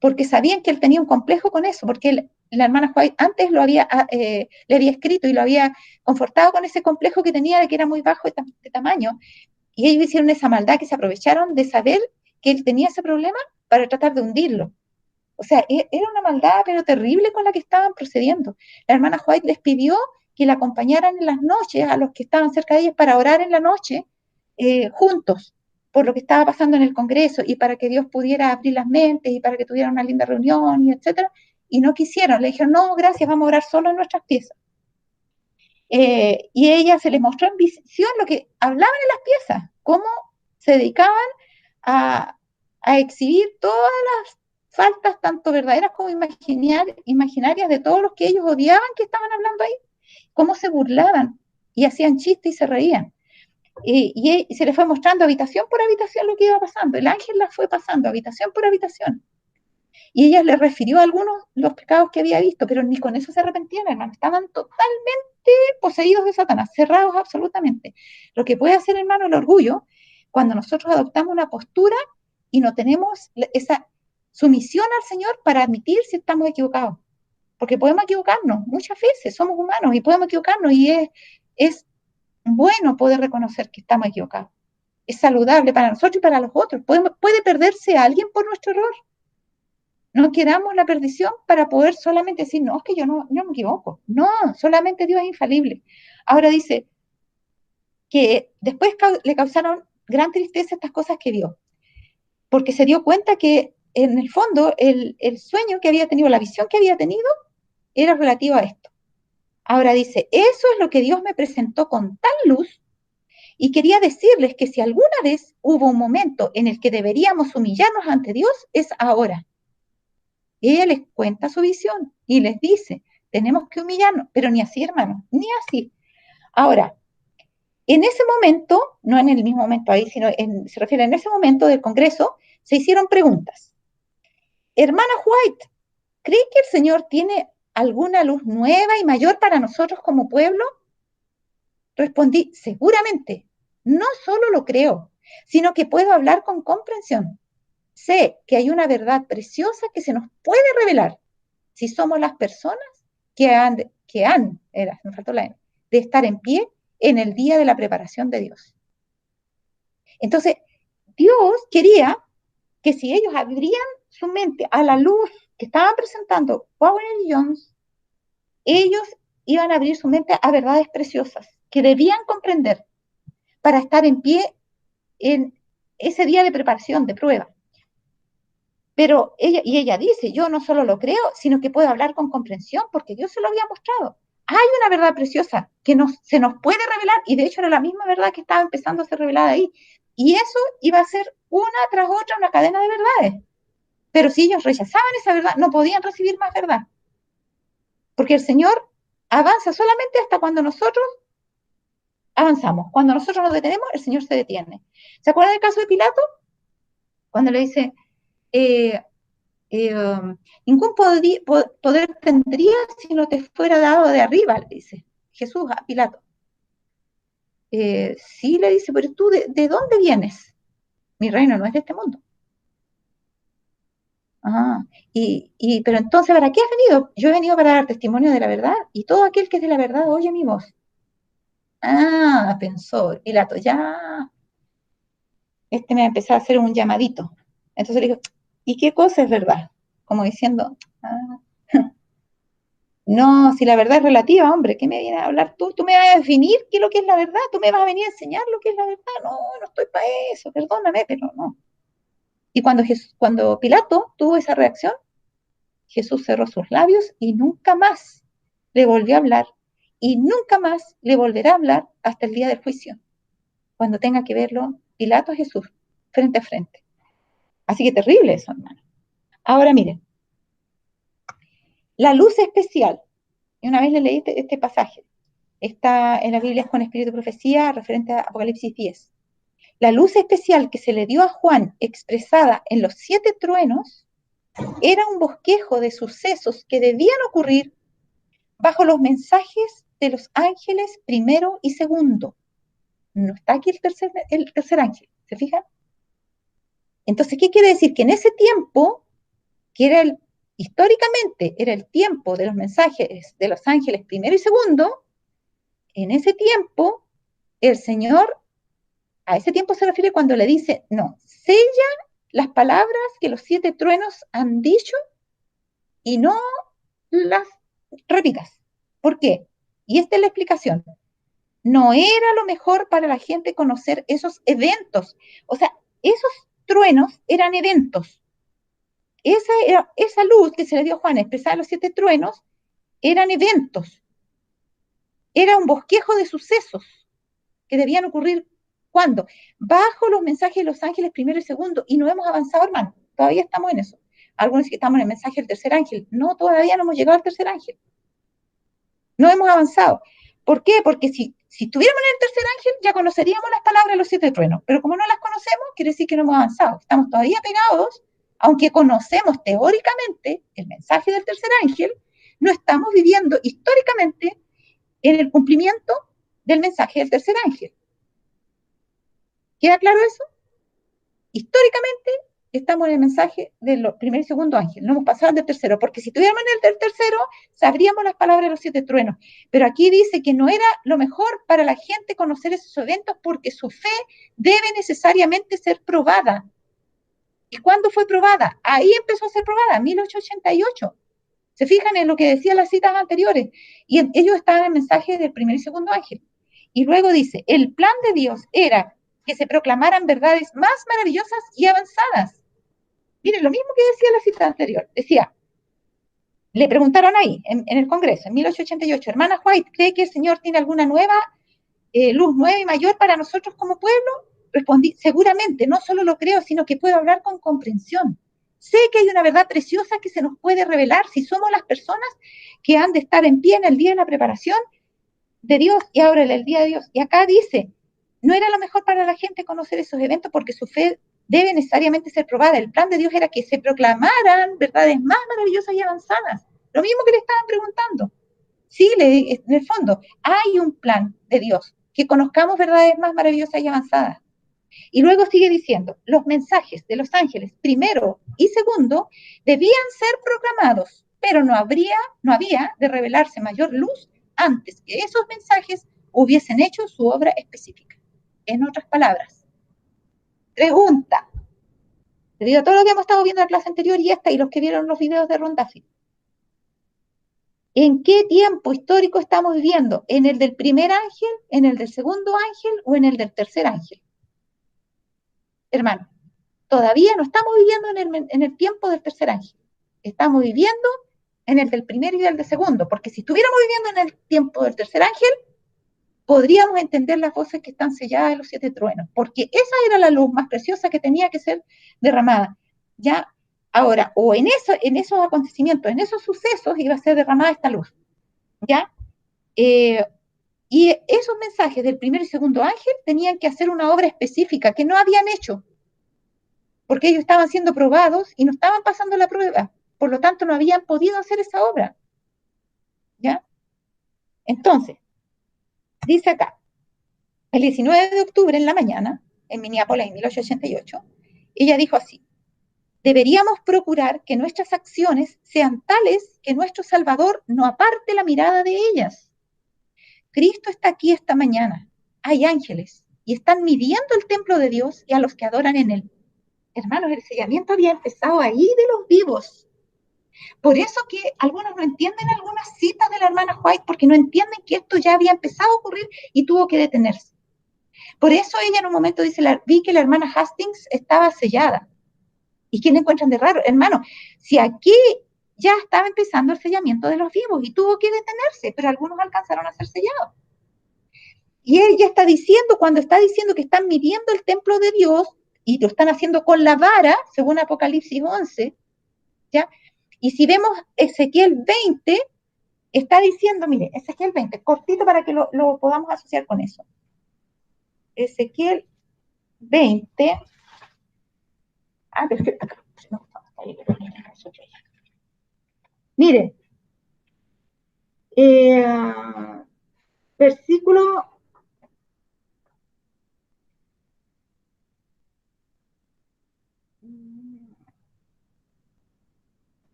porque sabían que él tenía un complejo con eso, porque la hermana White antes le había escrito y lo había confortado con ese complejo que tenía de que era muy bajo de tamaño, y ellos hicieron esa maldad que se aprovecharon de saber que él tenía ese problema para tratar de hundirlo. O sea, era una maldad pero terrible con la que estaban procediendo. La hermana White les pidió que la acompañaran en las noches a los que estaban cerca de ellos para orar en la noche juntos por lo que estaba pasando en el Congreso y para que Dios pudiera abrir las mentes y para que tuvieran una linda reunión y etcétera. Y no quisieron, le dijeron, no, gracias, vamos a orar solo en nuestras piezas. Y ella se les mostró en visión lo que hablaban en las piezas, cómo se dedicaban a, a exhibir todas las faltas, tanto verdaderas como imaginarias, de todos los que ellos odiaban que estaban hablando ahí, cómo se burlaban y hacían chistes y se reían. Y se les fue mostrando habitación por habitación lo que iba pasando. El ángel las fue pasando habitación por habitación. Y ella le refirió a algunos los pecados que había visto, pero ni con eso se arrepentían, hermano. Estaban totalmente poseídos de Satanás, cerrados absolutamente. Lo que puede hacer, hermano, el orgullo, cuando nosotros adoptamos una postura y no tenemos esa sumisión al Señor para admitir si estamos equivocados. Porque podemos equivocarnos muchas veces, somos humanos y podemos equivocarnos, y es bueno poder reconocer que estamos equivocados. Es saludable para nosotros y para los otros. Puede perderse a alguien por nuestro error. No queramos la perdición para poder solamente decir, no, es que yo no me equivoco. No, solamente Dios es infalible. Ahora dice que después le causaron gran tristeza estas cosas que vio, porque se dio cuenta que en el fondo el sueño que había tenido, la visión que había tenido, era relativa a esto. Ahora dice, eso es lo que Dios me presentó con tal luz, y quería decirles que si alguna vez hubo un momento en el que deberíamos humillarnos ante Dios, es ahora. Ella les cuenta su visión y les dice, tenemos que humillarnos, pero ni así, hermano, ni así. Ahora, en ese momento, no en el mismo momento ahí, sino se refiere en ese momento del Congreso, se hicieron preguntas. Hermana White, ¿cree que el Señor tiene alguna luz nueva y mayor para nosotros como pueblo? Respondí, seguramente. No solo lo creo, sino que puedo hablar con comprensión. Sé que hay una verdad preciosa que se nos puede revelar si somos las personas me faltó la N, de estar en pie en el día de la preparación de Dios. Entonces, Dios quería que si ellos abrían su mente a la luz que estaban presentando Powell y Jones, ellos iban a abrir su mente a verdades preciosas que debían comprender para estar en pie en ese día de preparación, de prueba. Pero ella dice, yo no solo lo creo, sino que puedo hablar con comprensión, porque Dios se lo había mostrado. Hay una verdad preciosa que se nos puede revelar, y de hecho era la misma verdad que estaba empezando a ser revelada ahí. Y eso iba a ser una tras otra una cadena de verdades. Pero si ellos rechazaban esa verdad, no podían recibir más verdad. Porque el Señor avanza solamente hasta cuando nosotros avanzamos. Cuando nosotros nos detenemos, el Señor se detiene. ¿Se acuerdan del caso de Pilato? Cuando le dice, eh, ningún poder tendría si no te fuera dado de arriba, le dice Jesús a Pilato. Sí, le dice, pero tú, ¿de dónde vienes? Mi reino no es de este mundo. Ah, pero entonces, ¿para qué has venido? Yo he venido para dar testimonio de la verdad, y todo aquel que es de la verdad oye mi voz. Ah, pensó Pilato, ya, me va a empezar a hacer un llamadito. Entonces le dijo, ¿y qué cosa es verdad? Como diciendo, no, si la verdad es relativa, hombre, ¿qué me vienes a hablar tú? ¿Tú me vas a definir qué es lo que es la verdad? ¿Tú me vas a venir a enseñar lo que es la verdad? No, no estoy para eso, perdóname, pero no. Y cuando Pilato tuvo esa reacción, Jesús cerró sus labios y nunca más le volvió a hablar, y nunca más le volverá a hablar hasta el día del juicio, cuando tenga que verlo Pilato a Jesús frente a frente. Así que terrible eso, hermano. Ahora miren, la luz especial, y una vez le leí este pasaje, está en la Biblia con Espíritu y Profecía, referente a Apocalipsis 10. La luz especial que se le dio a Juan, expresada en los 7 truenos, era un bosquejo de sucesos que debían ocurrir bajo los mensajes de los ángeles primero y segundo. No está aquí el tercer ángel, ¿se fijan? Entonces, ¿qué quiere decir? Que en ese tiempo, que era históricamente era el tiempo de los mensajes de los ángeles primero y segundo, en ese tiempo, el Señor, a ese tiempo se refiere cuando le dice, no, sella las palabras que los 7 truenos han dicho y no las repitas. ¿Por qué? Y esta es la explicación. No era lo mejor para la gente conocer esos eventos. O sea, esos truenos eran eventos. Esa luz que se le dio a Juan, expresada en los 7 truenos, eran eventos. Era un bosquejo de sucesos que debían ocurrir ¿Cuándo? Bajo los mensajes de los ángeles primero y segundo, y no hemos avanzado, hermano. Todavía estamos en eso. Algunos dicen que estamos en el mensaje del tercer ángel. No, todavía no hemos llegado al tercer ángel. No hemos avanzado. ¿Por qué? Porque si estuviéramos en el tercer ángel, ya conoceríamos las palabras de los 7 truenos. Pero como no las conocemos, quiere decir que no hemos avanzado. Estamos todavía pegados, aunque conocemos teóricamente el mensaje del tercer ángel, no estamos viviendo históricamente en el cumplimiento del mensaje del tercer ángel. ¿Queda claro eso? Históricamente estamos en el mensaje del primer y segundo ángel, no hemos pasado del tercero, porque si estuviéramos en el tercero, sabríamos las palabras de los 7 truenos. Pero aquí dice que no era lo mejor para la gente conocer esos eventos porque su fe debe necesariamente ser probada. ¿Y cuándo fue probada? Ahí empezó a ser probada, en 1888. Se fijan en lo que decían las citas anteriores. Y ellos estaban en el mensaje del primer y segundo ángel. Y luego dice, el plan de Dios era que se proclamaran verdades más maravillosas y avanzadas. Miren, lo mismo que decía la cita anterior. Decía, le preguntaron ahí, en el Congreso, en 1888, hermana White, ¿cree que el Señor tiene alguna nueva luz nueva y mayor para nosotros como pueblo? Respondí, seguramente, no solo lo creo, sino que puedo hablar con comprensión. Sé que hay una verdad preciosa que se nos puede revelar si somos las personas que han de estar en pie en el día de la preparación de Dios y ahora el día de Dios. Y acá dice, no era lo mejor para la gente conocer esos eventos porque su fe debe necesariamente ser probada. El plan de Dios era que se proclamaran verdades más maravillosas y avanzadas. Lo mismo que le estaban preguntando. Sí, en el fondo, hay un plan de Dios, que conozcamos verdades más maravillosas y avanzadas. Y luego sigue diciendo, los mensajes de los ángeles, primero y segundo, debían ser proclamados, pero no había de revelarse mayor luz antes que esos mensajes hubiesen hecho su obra específica. En otras palabras, pregunta, debido a todo lo que hemos estado viendo en la clase anterior y esta, y los que vieron los videos de Ron Duffy, ¿en qué tiempo histórico estamos viviendo? ¿En el del primer ángel, en el del segundo ángel o en el del tercer ángel? Hermano, todavía no estamos viviendo en el tiempo del tercer ángel. Estamos viviendo en el del primero y el del segundo, porque si estuviéramos viviendo en el tiempo del tercer ángel, podríamos entender las voces que están selladas en los 7 truenos, porque esa era la luz más preciosa que tenía que ser derramada. Ya, ahora, o en esos acontecimientos, en esos sucesos, iba a ser derramada esta luz. ¿Ya? Y esos mensajes del primer y segundo ángel tenían que hacer una obra específica que no habían hecho, porque ellos estaban siendo probados y no estaban pasando la prueba, por lo tanto no habían podido hacer esa obra. ¿Ya? Entonces, dice acá, el 19 de octubre en la mañana, en Minneapolis, en 1888, ella dijo así, deberíamos procurar que nuestras acciones sean tales que nuestro Salvador no aparte la mirada de ellas. Cristo está aquí esta mañana, hay ángeles, y están midiendo el templo de Dios y a los que adoran en él. Hermanos, el sellamiento había empezado ahí de los vivos. Por eso que algunos no entienden algunas citas de la hermana White, porque no entienden que esto ya había empezado a ocurrir y tuvo que detenerse. Por eso ella en un momento dice, vi que la hermana Hastings estaba sellada. ¿Y qué le encuentran de raro? Hermano, si aquí ya estaba empezando el sellamiento de los vivos y tuvo que detenerse, pero algunos alcanzaron a ser sellados. Y ella está diciendo, cuando está diciendo que están midiendo el templo de Dios, y lo están haciendo con la vara, según Apocalipsis 11, ¿ya? Y si vemos Ezequiel 20, está diciendo, mire, Ezequiel 20, cortito para que lo podamos asociar con eso. Ezequiel 20, perfecto. Mire, versículo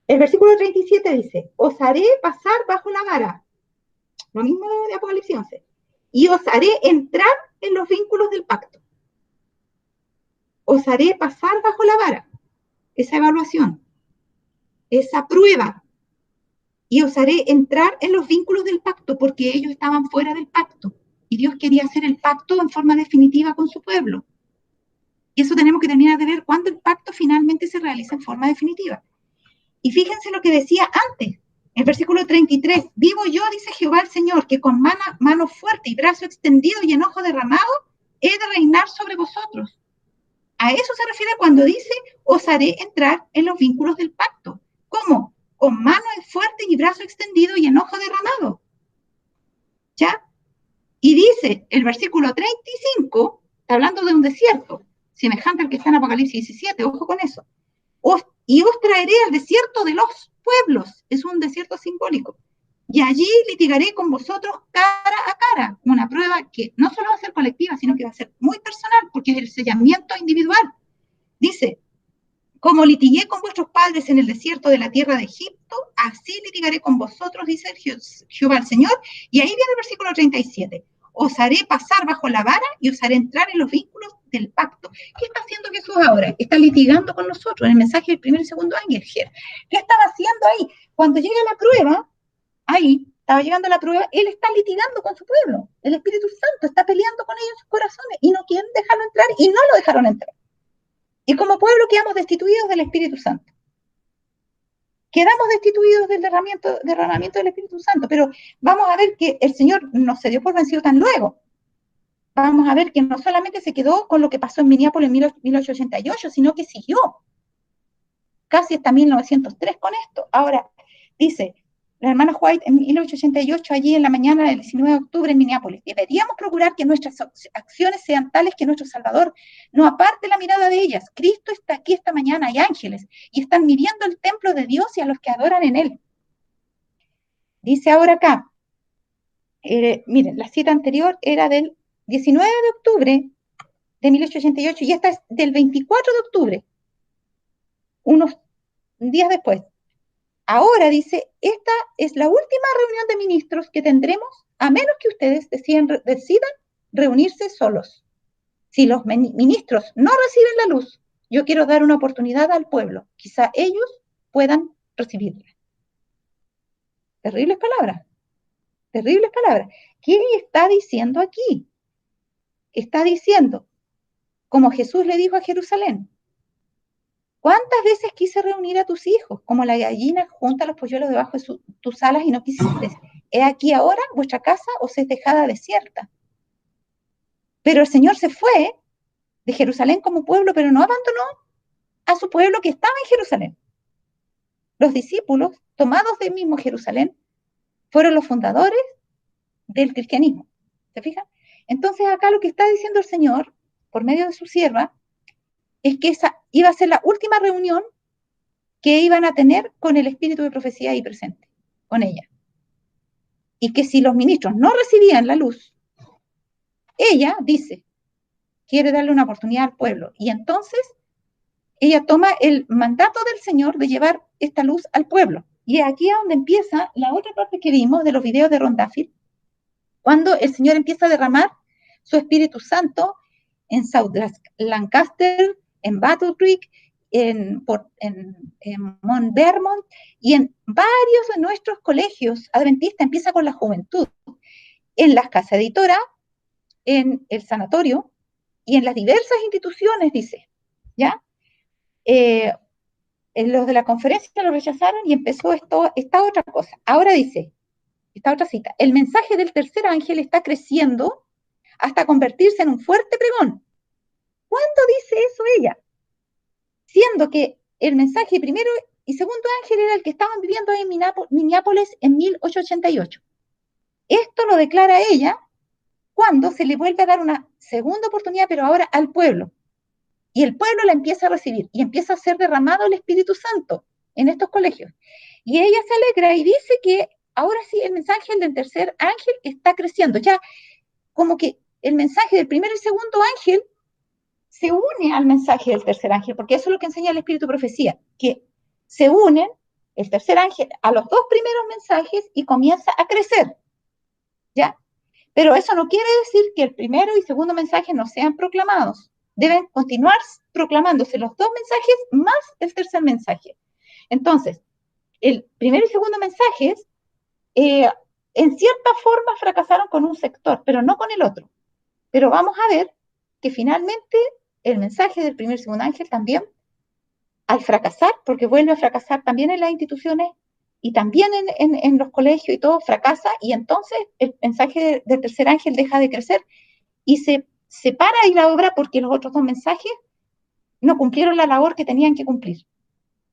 el versículo 37 dice, os haré pasar bajo la vara, lo mismo de Apocalipsis 11, y os haré entrar en los vínculos del pacto. Os haré pasar bajo la vara, esa evaluación, esa prueba, y os haré entrar en los vínculos del pacto, porque ellos estaban fuera del pacto, y Dios quería hacer el pacto en forma definitiva con su pueblo. Y eso tenemos que terminar de ver cuando el pacto finalmente se realiza en forma definitiva. Y fíjense lo que decía antes, El versículo 33, vivo yo, dice Jehová el Señor, que con mano fuerte y brazo extendido y enojo derramado, he de reinar sobre vosotros. A eso se refiere cuando dice, os haré entrar en los vínculos del pacto. ¿Cómo? Con mano fuerte y brazo extendido y enojo derramado. ¿Ya? Y dice el versículo 35, está hablando de un desierto, semejante al que está en Apocalipsis 17, ojo con eso. Y os traeré al desierto de los pueblos, es un desierto simbólico, y allí litigaré con vosotros cara a cara, una prueba que no solo va a ser colectiva, sino que va a ser muy personal, porque es el sellamiento individual. Dice, como litigué con vuestros padres en el desierto de la tierra de Egipto, así litigaré con vosotros, dice Jehová el Señor. Y ahí viene el versículo 37. Os haré pasar bajo la vara y os haré entrar en los vínculos del pacto. ¿Qué está haciendo Jesús ahora? Está litigando con nosotros en el mensaje del primer y segundo ángel. ¿Qué estaba haciendo ahí? Cuando llega la prueba, ahí estaba llegando la prueba, él está litigando con su pueblo. El Espíritu Santo está peleando con ellos en sus corazones y no quieren dejarlo entrar y no lo dejaron entrar. Y como pueblo quedamos destituidos del Espíritu Santo. Quedamos destituidos del derramamiento del Espíritu Santo, pero vamos a ver que el Señor no se dio por vencido tan luego. Vamos a ver que no solamente se quedó con lo que pasó en Minneapolis en 1888, sino que siguió casi hasta 1903 con esto. Ahora, dice la hermana White en 1888, allí en la mañana del 19 de octubre en Minneapolis, deberíamos procurar que nuestras acciones sean tales que nuestro Salvador no aparte la mirada de ellas. Cristo está aquí esta mañana, hay ángeles, y están midiendo el templo de Dios y a los que adoran en él. Dice ahora acá, miren, la cita anterior era del 19 de octubre de 1888 y esta es del 24 de octubre, unos días después. Ahora dice, esta es la última reunión de ministros que tendremos, a menos que ustedes decidan reunirse solos. Si los ministros no reciben la luz, yo quiero dar una oportunidad al pueblo. Quizá ellos puedan recibirla. Terribles palabras. Terribles palabras. ¿Qué está diciendo aquí? Está diciendo, como Jesús le dijo a Jerusalén, ¿cuántas veces quise reunir a tus hijos, como la gallina junta los polluelos debajo de tus alas y no quisiste? He aquí ahora vuestra casa os es dejada desierta. Pero el Señor se fue de Jerusalén como pueblo, pero no abandonó a su pueblo que estaba en Jerusalén. Los discípulos, tomados del mismo Jerusalén, fueron los fundadores del cristianismo. ¿Se fijan? Entonces acá lo que está diciendo el Señor, por medio de su sierva, es que esa iba a ser la última reunión que iban a tener con el espíritu de profecía ahí presente, con ella. Y que si los ministros no recibían la luz, ella dice, quiere darle una oportunidad al pueblo. Y entonces ella toma el mandato del Señor de llevar esta luz al pueblo. Y aquí es donde empieza la otra parte que vimos de los videos de Ron Duffield, cuando el Señor empieza a derramar su Espíritu Santo en South Lancaster, en Battle Creek, en Mount Vermont y en varios de nuestros colegios adventistas. Empieza con la juventud, en las casas editoras, en el sanatorio y en las diversas instituciones, dice, ¿ya? En los de la conferencia lo rechazaron y empezó esta otra cosa. Ahora dice, esta otra cita, el mensaje del tercer ángel está creciendo hasta convertirse en un fuerte pregón. ¿Cuándo dice eso ella? Siendo que el mensaje primero y segundo ángel era el que estaban viviendo en Minneapolis en 1888. Esto lo declara ella cuando se le vuelve a dar una segunda oportunidad, pero ahora al pueblo. Y el pueblo la empieza a recibir y empieza a ser derramado el Espíritu Santo en estos colegios. Y ella se alegra y dice que ahora sí el mensaje del tercer ángel está creciendo. Ya como que el mensaje del primer y segundo ángel se une al mensaje del tercer ángel, porque eso es lo que enseña el Espíritu de Profecía, que se unen el tercer ángel a los dos primeros mensajes y comienza a crecer. ¿Ya? Pero eso no quiere decir que el primero y segundo mensaje no sean proclamados. Deben continuar proclamándose los dos mensajes más el tercer mensaje. Entonces, el primero y segundo mensajes, en cierta forma fracasaron con un sector, pero no con el otro. Pero vamos a ver que finalmente el mensaje del primer y segundo ángel también, al fracasar, porque vuelve a fracasar también en las instituciones y también en los colegios y todo fracasa, y entonces el mensaje del tercer ángel deja de crecer y se separa ahí la obra porque los otros dos mensajes no cumplieron la labor que tenían que cumplir.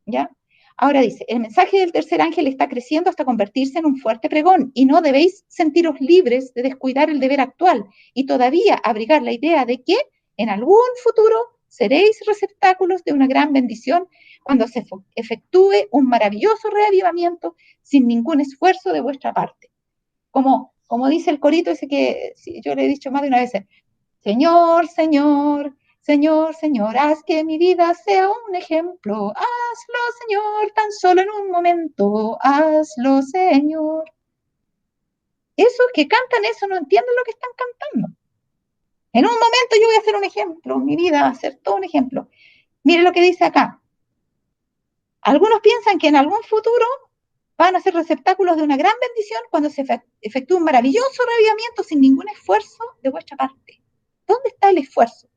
¿Ya? Ahora dice, el mensaje del tercer ángel está creciendo hasta convertirse en un fuerte pregón y no debéis sentiros libres de descuidar el deber actual y todavía abrigar la idea de que en algún futuro seréis receptáculos de una gran bendición cuando se efectúe un maravilloso reavivamiento sin ningún esfuerzo de vuestra parte. Como dice el corito ese que yo le he dicho más de una vez, Señor, Señor, Señor, Señor, haz que mi vida sea un ejemplo. Hazlo, Señor, tan solo en un momento. Hazlo, Señor. Esos que cantan eso no entienden lo que están cantando. En un momento yo voy a hacer un ejemplo. Mi vida va a ser todo un ejemplo. Mire lo que dice acá. Algunos piensan que en algún futuro van a ser receptáculos de una gran bendición cuando se efectúe un maravilloso reavivamiento sin ningún esfuerzo de vuestra parte. ¿Dónde está el esfuerzo?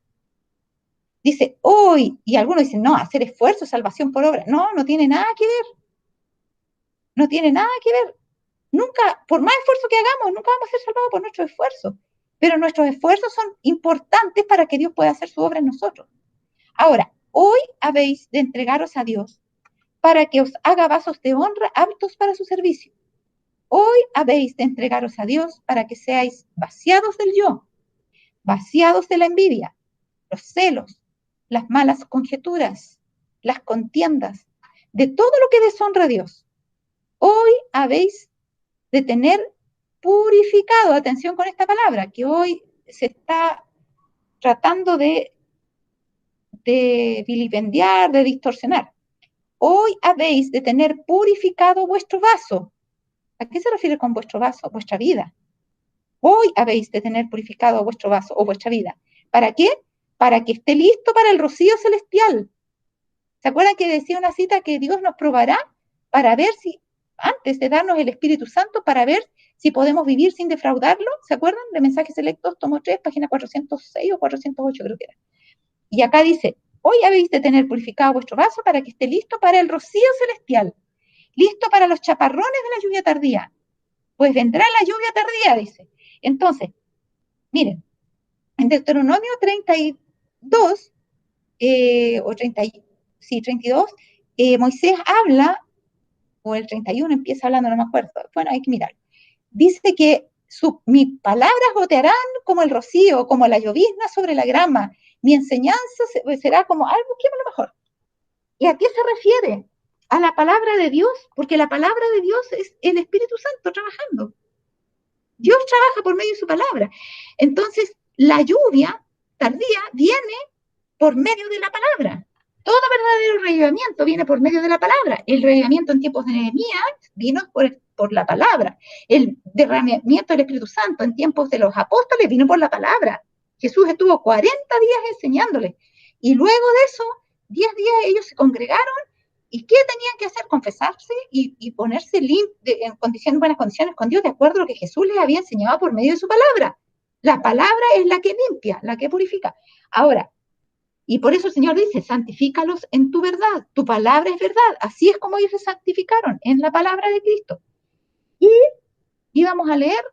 Dice, hoy, y algunos dicen, no, hacer esfuerzo, salvación por obra. No, no tiene nada que ver. No tiene nada que ver. Nunca, por más esfuerzo que hagamos, nunca vamos a ser salvados por nuestro esfuerzo. Pero nuestros esfuerzos son importantes para que Dios pueda hacer su obra en nosotros. Ahora, hoy habéis de entregaros a Dios para que os haga vasos de honra aptos para su servicio. Hoy habéis de entregaros a Dios para que seáis vaciados del yo, vaciados de la envidia, los celos, las malas conjeturas, las contiendas, de todo lo que deshonra a Dios. Hoy habéis de tener purificado, atención con esta palabra, que hoy se está tratando de vilipendiar, de distorsionar. Hoy habéis de tener purificado vuestro vaso. ¿A qué se refiere con vuestro vaso? Vuestra vida. Hoy habéis de tener purificado vuestro vaso o vuestra vida. ¿Para qué? Para que esté listo para el rocío celestial. ¿Se acuerdan que decía una cita que Dios nos probará para ver si, antes de darnos el Espíritu Santo, para ver si podemos vivir sin defraudarlo? ¿Se acuerdan? De Mensajes Selectos, tomo 3, página 406 o 408 creo que era. Y acá dice, hoy habéis de tener purificado vuestro vaso para que esté listo para el rocío celestial, listo para los chaparrones de la lluvia tardía. Pues vendrá la lluvia tardía, dice. Entonces, miren, en Deuteronomio 32, o 30, sí, 32, Moisés habla, o el 31 empieza hablando, no me acuerdo, bueno, hay que mirar. Dice que mis palabras gotearán como el rocío, como la llovizna sobre la grama, mi enseñanza será como algo, busquemos lo mejor. ¿Y a qué se refiere? A la palabra de Dios, porque la palabra de Dios es el Espíritu Santo trabajando. Dios trabaja por medio de su palabra. Entonces, la lluvia tardía viene por medio de la palabra. Todo verdadero reavivamiento viene por medio de la palabra. El reavivamiento en tiempos de Nehemías vino por la palabra. El derramamiento del Espíritu Santo en tiempos de los apóstoles vino por la palabra. Jesús estuvo 40 días enseñándoles. Y luego de eso, 10 días ellos se congregaron. ¿Y qué tenían que hacer? Confesarse y ponerse en buenas condiciones con Dios, de acuerdo a lo que Jesús les había enseñado por medio de su palabra. La palabra es la que limpia, la que purifica. Ahora, y por eso el Señor dice, santifícalos en tu verdad, tu palabra es verdad. Así es como ellos se santificaron, en la palabra de Cristo. Y íbamos a leer,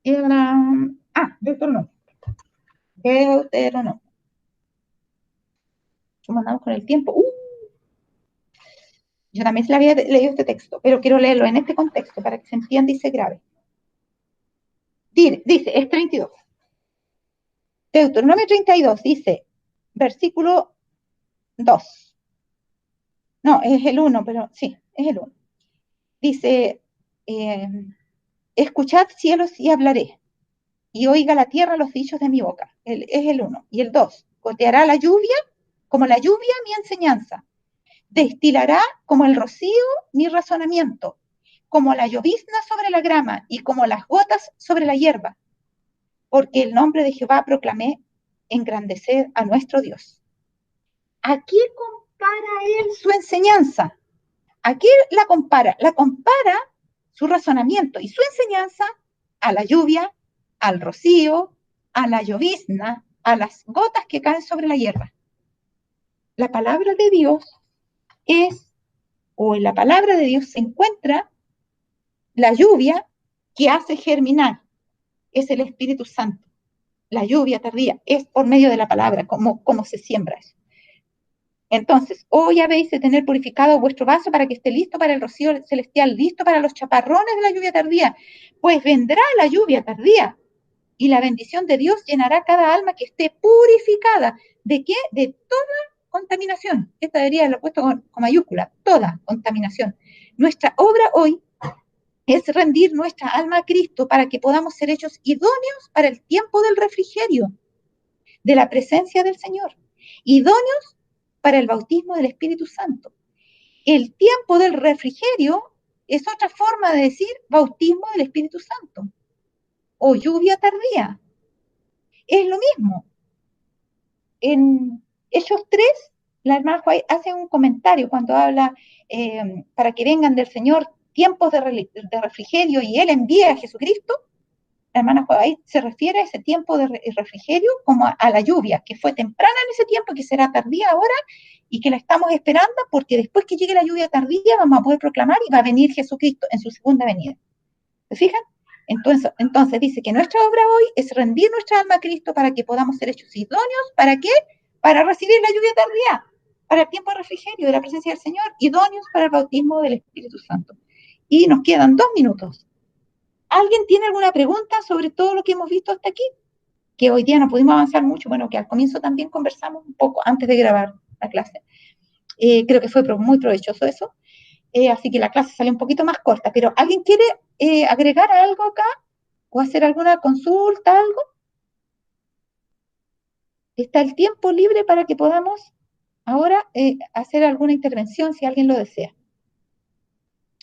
Deuteronomio. ¿Cómo andamos con el tiempo? Yo también se le había leído este texto, pero quiero leerlo en este contexto para que se entienda y se grabe. Dice, es 32. Deuteronomio 32 dice, versículo 2. No, es el 1, pero sí, es el 1. Dice, escuchad cielos y hablaré, y oiga la tierra los dichos de mi boca. Es el 1. Y el 2, goteará la lluvia, como la lluvia mi enseñanza. Destilará como el rocío mi razonamiento, como la llovizna sobre la grama y como las gotas sobre la hierba. Porque el nombre de Jehová proclamé, engrandecer a nuestro Dios. ¿A qué compara él su enseñanza? ¿A qué la compara? La compara su razonamiento y su enseñanza a la lluvia, al rocío, a la llovizna, a las gotas que caen sobre la hierba. La palabra de Dios es o en la palabra de Dios se encuentra la lluvia que hace germinar, es el Espíritu Santo. La lluvia tardía es por medio de la palabra, como se siembra eso. Entonces, hoy habéis de tener purificado vuestro vaso para que esté listo para el rocío celestial, listo para los chaparrones de la lluvia tardía, pues vendrá la lluvia tardía y la bendición de Dios llenará cada alma que esté purificada. ¿De qué? De toda contaminación. Esta debería haberlo puesto con mayúscula, toda contaminación. Nuestra obra hoy es rendir nuestra alma a Cristo para que podamos ser hechos idóneos para el tiempo del refrigerio, de la presencia del Señor, idóneos para el bautismo del Espíritu Santo. El tiempo del refrigerio es otra forma de decir bautismo del Espíritu Santo o lluvia tardía. Es lo mismo. En Hechos 3, la hermana White hace un comentario cuando habla para que vengan del Señor tiempos de refrigerio y Él envía a Jesucristo. La hermana White se refiere a ese tiempo de refrigerio como a la lluvia, que fue temprana en ese tiempo, que será tardía ahora, y que la estamos esperando porque después que llegue la lluvia tardía vamos a poder proclamar y va a venir Jesucristo en su segunda venida. ¿Se fijan? Entonces dice que nuestra obra hoy es rendir nuestra alma a Cristo para que podamos ser hechos idóneos. ¿Para qué? Para recibir la lluvia tardía, para el tiempo de refrigerio de la presencia del Señor, idóneos para el bautismo del Espíritu Santo. Y nos quedan 2 minutos. ¿Alguien tiene alguna pregunta sobre todo lo que hemos visto hasta aquí? Que hoy día no pudimos avanzar mucho, bueno, que al comienzo también conversamos un poco antes de grabar la clase. Creo que fue muy provechoso eso. Así que la clase salió un poquito más corta, pero ¿alguien quiere agregar algo acá? ¿O hacer alguna consulta, algo? Está el tiempo libre para que podamos ahora hacer alguna intervención si alguien lo desea.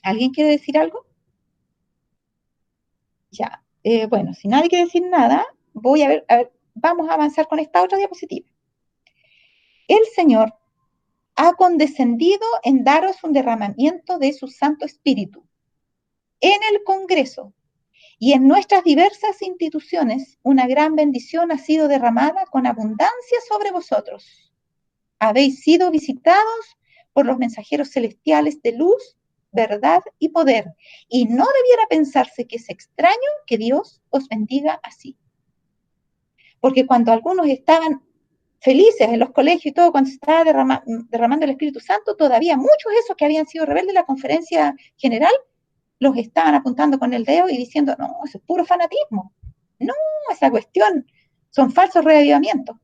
¿Alguien quiere decir algo? Ya. Bueno, si nadie quiere decir nada, voy a ver, vamos a avanzar con esta otra diapositiva. El Señor ha condescendido en daros un derramamiento de su Santo Espíritu en el Congreso y en nuestras diversas instituciones. Una gran bendición ha sido derramada con abundancia sobre vosotros. Habéis sido visitados por los mensajeros celestiales de luz, verdad y poder, y no debiera pensarse que es extraño que Dios os bendiga así. Porque cuando algunos estaban felices en los colegios y todo, cuando se estaba derramando el Espíritu Santo, todavía muchos de esos que habían sido rebeldes de la conferencia general, los estaban apuntando con el dedo y diciendo, no, eso es puro fanatismo. No, esa cuestión son falsos reavivamientos.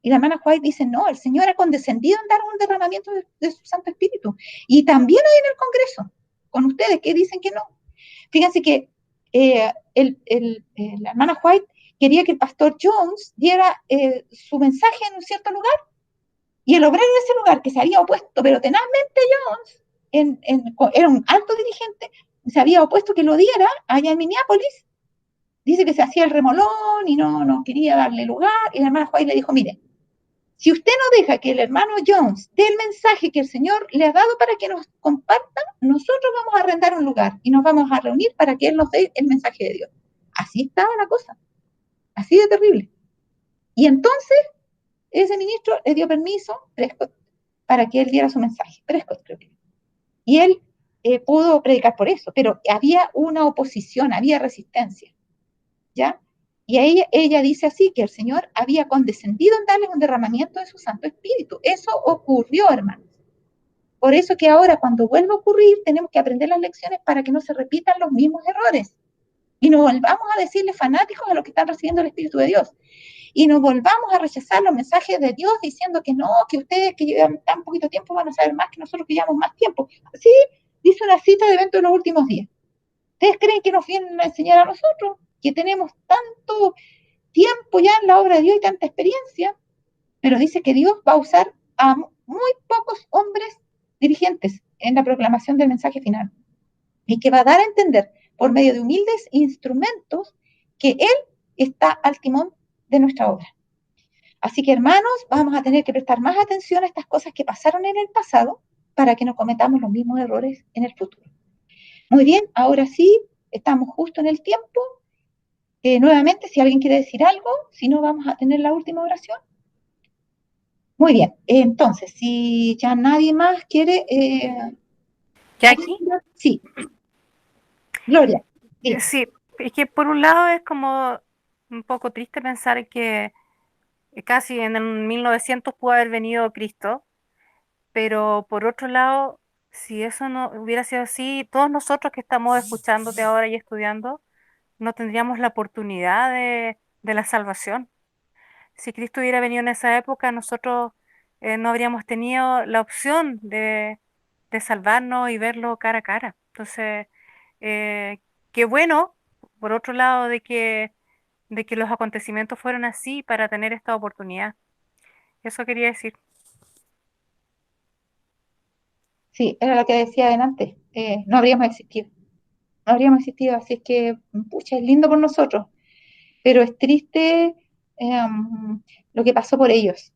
Y la hermana White dice, no, el Señor ha condescendido en dar un derramamiento de su Santo Espíritu. Y también hay en el Congreso, con ustedes que dicen que no. Fíjense que la hermana White quería que el pastor Jones diera su mensaje en un cierto lugar, y el obrero de ese lugar, que se había opuesto, pero tenazmente Jones, era un alto dirigente, se había opuesto que lo diera allá en Minneapolis. Dice que se hacía el remolón y no quería darle lugar, y la hermana White le dijo, mire, si usted no deja que el hermano Jones dé el mensaje que el Señor le ha dado para que nos comparta, nosotros vamos a arrendar un lugar y nos vamos a reunir para que él nos dé el mensaje de Dios. Así estaba la cosa, así de terrible. Y entonces ese ministro le dio permiso, Prescott, para que él diera su mensaje. Prescott, creo que. Y él pudo predicar por eso, pero había una oposición, había resistencia, ¿ya? Y ella dice así, que el Señor había condescendido en darles un derramamiento de su Santo Espíritu. Eso ocurrió, hermanos. Por eso que ahora, cuando vuelva a ocurrir, tenemos que aprender las lecciones para que no se repitan los mismos errores. Y no volvamos a decirle fanáticos a los que están recibiendo el Espíritu de Dios. Y no volvamos a rechazar los mensajes de Dios diciendo que no, que ustedes que llevan tan poquito tiempo van a saber más que nosotros que llevamos más tiempo. Así dice una cita de evento de los últimos días. ¿Ustedes creen que nos vienen a enseñar a nosotros, que tenemos tanto tiempo ya en la obra de Dios y tanta experiencia? Pero dice que Dios va a usar a muy pocos hombres dirigentes en la proclamación del mensaje final. Y que va a dar a entender, por medio de humildes instrumentos, que Él está al timón de nuestra obra. Así que, hermanos, vamos a tener que prestar más atención a estas cosas que pasaron en el pasado para que no cometamos los mismos errores en el futuro. Muy bien, ahora sí, estamos justo en el tiempo. Nuevamente, si alguien quiere decir algo, si no, vamos a tener la última oración. Muy bien, entonces, si ya nadie más quiere ¿Jackie? Sí. Gloria. Sí. Sí, es que por un lado es como un poco triste pensar que casi en el 1900 pudo haber venido Cristo, pero por otro lado, si eso no hubiera sido así, todos nosotros que estamos escuchándote ahora y estudiando, no tendríamos la oportunidad de la salvación. Si Cristo hubiera venido en esa época, nosotros no habríamos tenido la opción de salvarnos y verlo cara a cara. Entonces, qué bueno, por otro lado, de que los acontecimientos fueron así para tener esta oportunidad. Eso quería decir. Sí, era lo que decía adelante. No habríamos existido. No habríamos existido. Así es que, pucha, es lindo por nosotros. Pero es triste lo que pasó por ellos.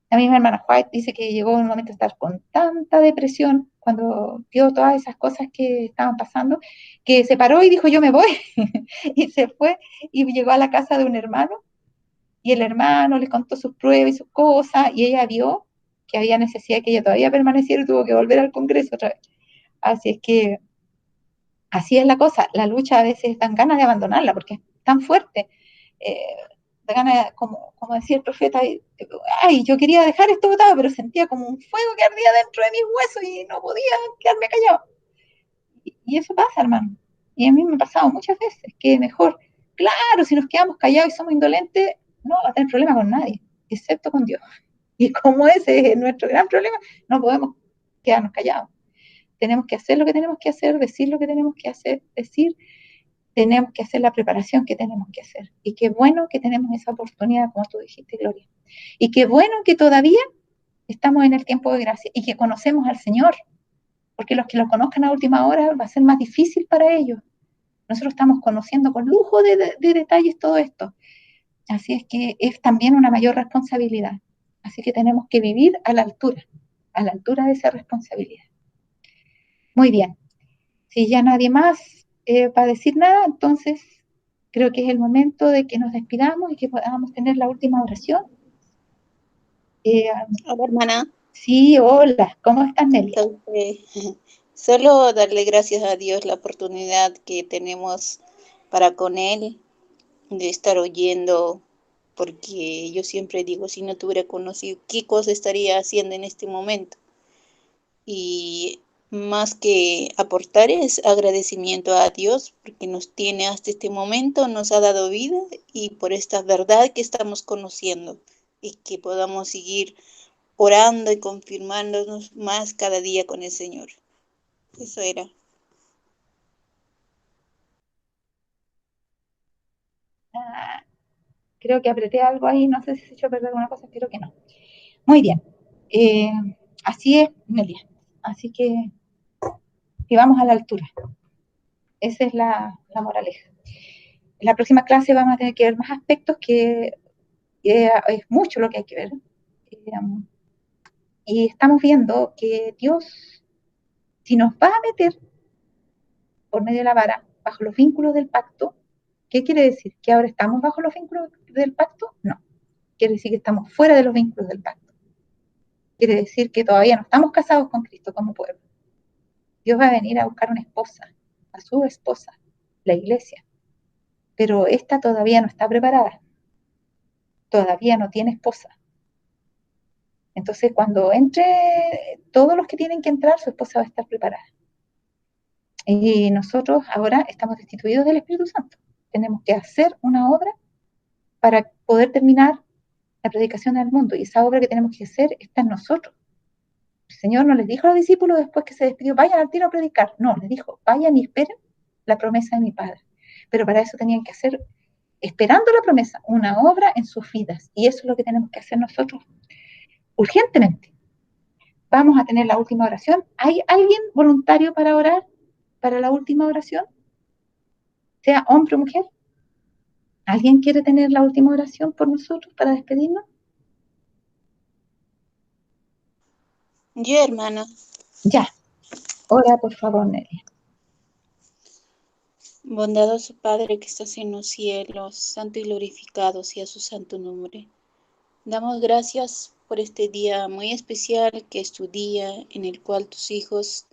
La misma hermana White dice que llegó un momento de estar con tanta depresión cuando vio todas esas cosas que estaban pasando, que se paró y dijo, yo me voy. Y se fue y llegó a la casa de un hermano y el hermano le contó sus pruebas y sus cosas y ella vio que había necesidad de que ella todavía permaneciera y tuvo que volver al Congreso otra vez. Así es que así es la cosa, la lucha a veces dan ganas de abandonarla porque es tan fuerte. Eh, da ganas, como decía el profeta, ay, yo quería dejar esto botado, pero sentía como un fuego que ardía dentro de mis huesos y no podía quedarme callado. Y eso pasa, hermano. Y a mí me ha pasado muchas veces que mejor, claro, si nos quedamos callados y somos indolentes, no va a tener problema con nadie, excepto con Dios. Y como ese es nuestro gran problema, no podemos quedarnos callados. Tenemos que hacer lo que tenemos que hacer, decir lo que tenemos que hacer, decir, tenemos que hacer la preparación que tenemos que hacer. Y qué bueno que tenemos esa oportunidad, como tú dijiste, Gloria. Y qué bueno que todavía estamos en el tiempo de gracia y que conocemos al Señor, porque los que lo conozcan a última hora va a ser más difícil para ellos. Nosotros estamos conociendo con lujo de detalles todo esto. Así es que es también una mayor responsabilidad. Así que tenemos que vivir a la altura de esa responsabilidad. Muy bien. Si ya nadie más va a decir nada, entonces creo que es el momento de que nos despidamos y que podamos tener la última oración. Hola, hermana. Sí, hola, ¿cómo estás, Nelly? Solo darle gracias a Dios la oportunidad que tenemos para con Él, de estar oyendo, porque yo siempre digo, si no te hubiera conocido, ¿qué cosa estaría haciendo en este momento? Y más que aportar es agradecimiento a Dios, porque nos tiene hasta este momento, nos ha dado vida y por esta verdad que estamos conociendo y que podamos seguir orando y confirmándonos más cada día con el Señor. Eso era. Ah, creo que apreté algo ahí, no sé si se echó a perder alguna cosa, espero que no. Muy bien, eh, así es, Nelia. Así que vamos a la altura. Esa es la moraleja. En la próxima clase vamos a tener que ver más aspectos que es mucho lo que hay que ver. Y estamos viendo que Dios, si nos va a meter por medio de la vara bajo los vínculos del pacto, ¿qué quiere decir? ¿Que ahora estamos bajo los vínculos del pacto? No. Quiere decir que estamos fuera de los vínculos del pacto. Quiere decir que todavía no estamos casados con Cristo como pueblo. Dios va a venir a buscar una esposa, a su esposa, la iglesia. Pero esta todavía no está preparada. Todavía no tiene esposa. Entonces, cuando entre todos los que tienen que entrar, su esposa va a estar preparada. Y nosotros ahora estamos destituidos del Espíritu Santo. Tenemos que hacer una obra para poder terminar la predicación del mundo. Y esa obra que tenemos que hacer está en nosotros. El Señor no les dijo a los discípulos después que se despidió, vayan al tiro a predicar. No, les dijo, vayan y esperen la promesa de mi Padre. Pero para eso tenían que hacer, esperando la promesa, una obra en sus vidas. Y eso es lo que tenemos que hacer nosotros urgentemente. Vamos a tener la última oración. ¿Hay alguien voluntario para orar para la última oración? Sea hombre o mujer. ¿Alguien quiere tener la última oración por nosotros para despedirnos? Yo, hermana. Ya, ora por favor, Nelly. Bondadoso Padre que estás en los cielos, santo y glorificado sea su santo nombre. Damos gracias por este día muy especial que es tu día en el cual tus hijos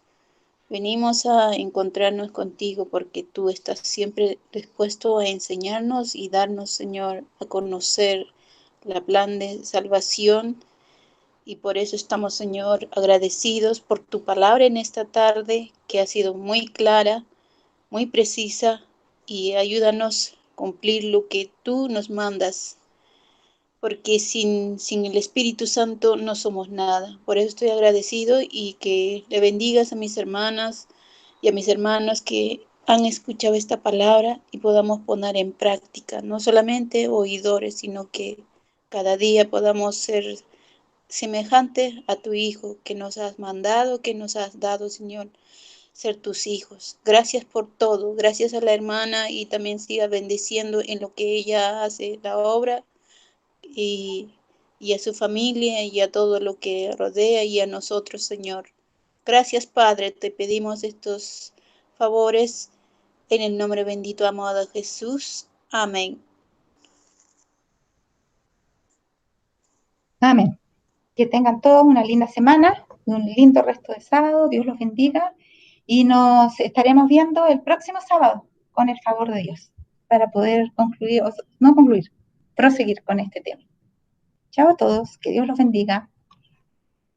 Venimos a encontrarnos contigo porque tú estás siempre dispuesto a enseñarnos y darnos, Señor, a conocer la plan de salvación. Y por eso estamos, Señor, agradecidos por tu palabra en esta tarde, que ha sido muy clara, muy precisa, y ayúdanos a cumplir lo que tú nos mandas, porque sin el Espíritu Santo no somos nada. Por eso estoy agradecido y que le bendigas a mis hermanas y a mis hermanos que han escuchado esta palabra y podamos poner en práctica, no solamente oidores, sino que cada día podamos ser semejantes a tu Hijo que nos has mandado, que nos has dado, Señor, ser tus hijos. Gracias por todo. Gracias a la hermana y también siga bendiciendo en lo que ella hace, la obra, y, y a su familia y a todo lo que rodea y a nosotros, Señor. Gracias, Padre. Te pedimos estos favores en el nombre bendito amado de Jesús. Amén. Amén. Que tengan todos una linda semana, un lindo resto de sábado. Dios los bendiga. Y nos estaremos viendo el próximo sábado, con el favor de Dios, para poder concluir, no concluir, proseguir con este tema. Chao a todos. Que Dios los bendiga.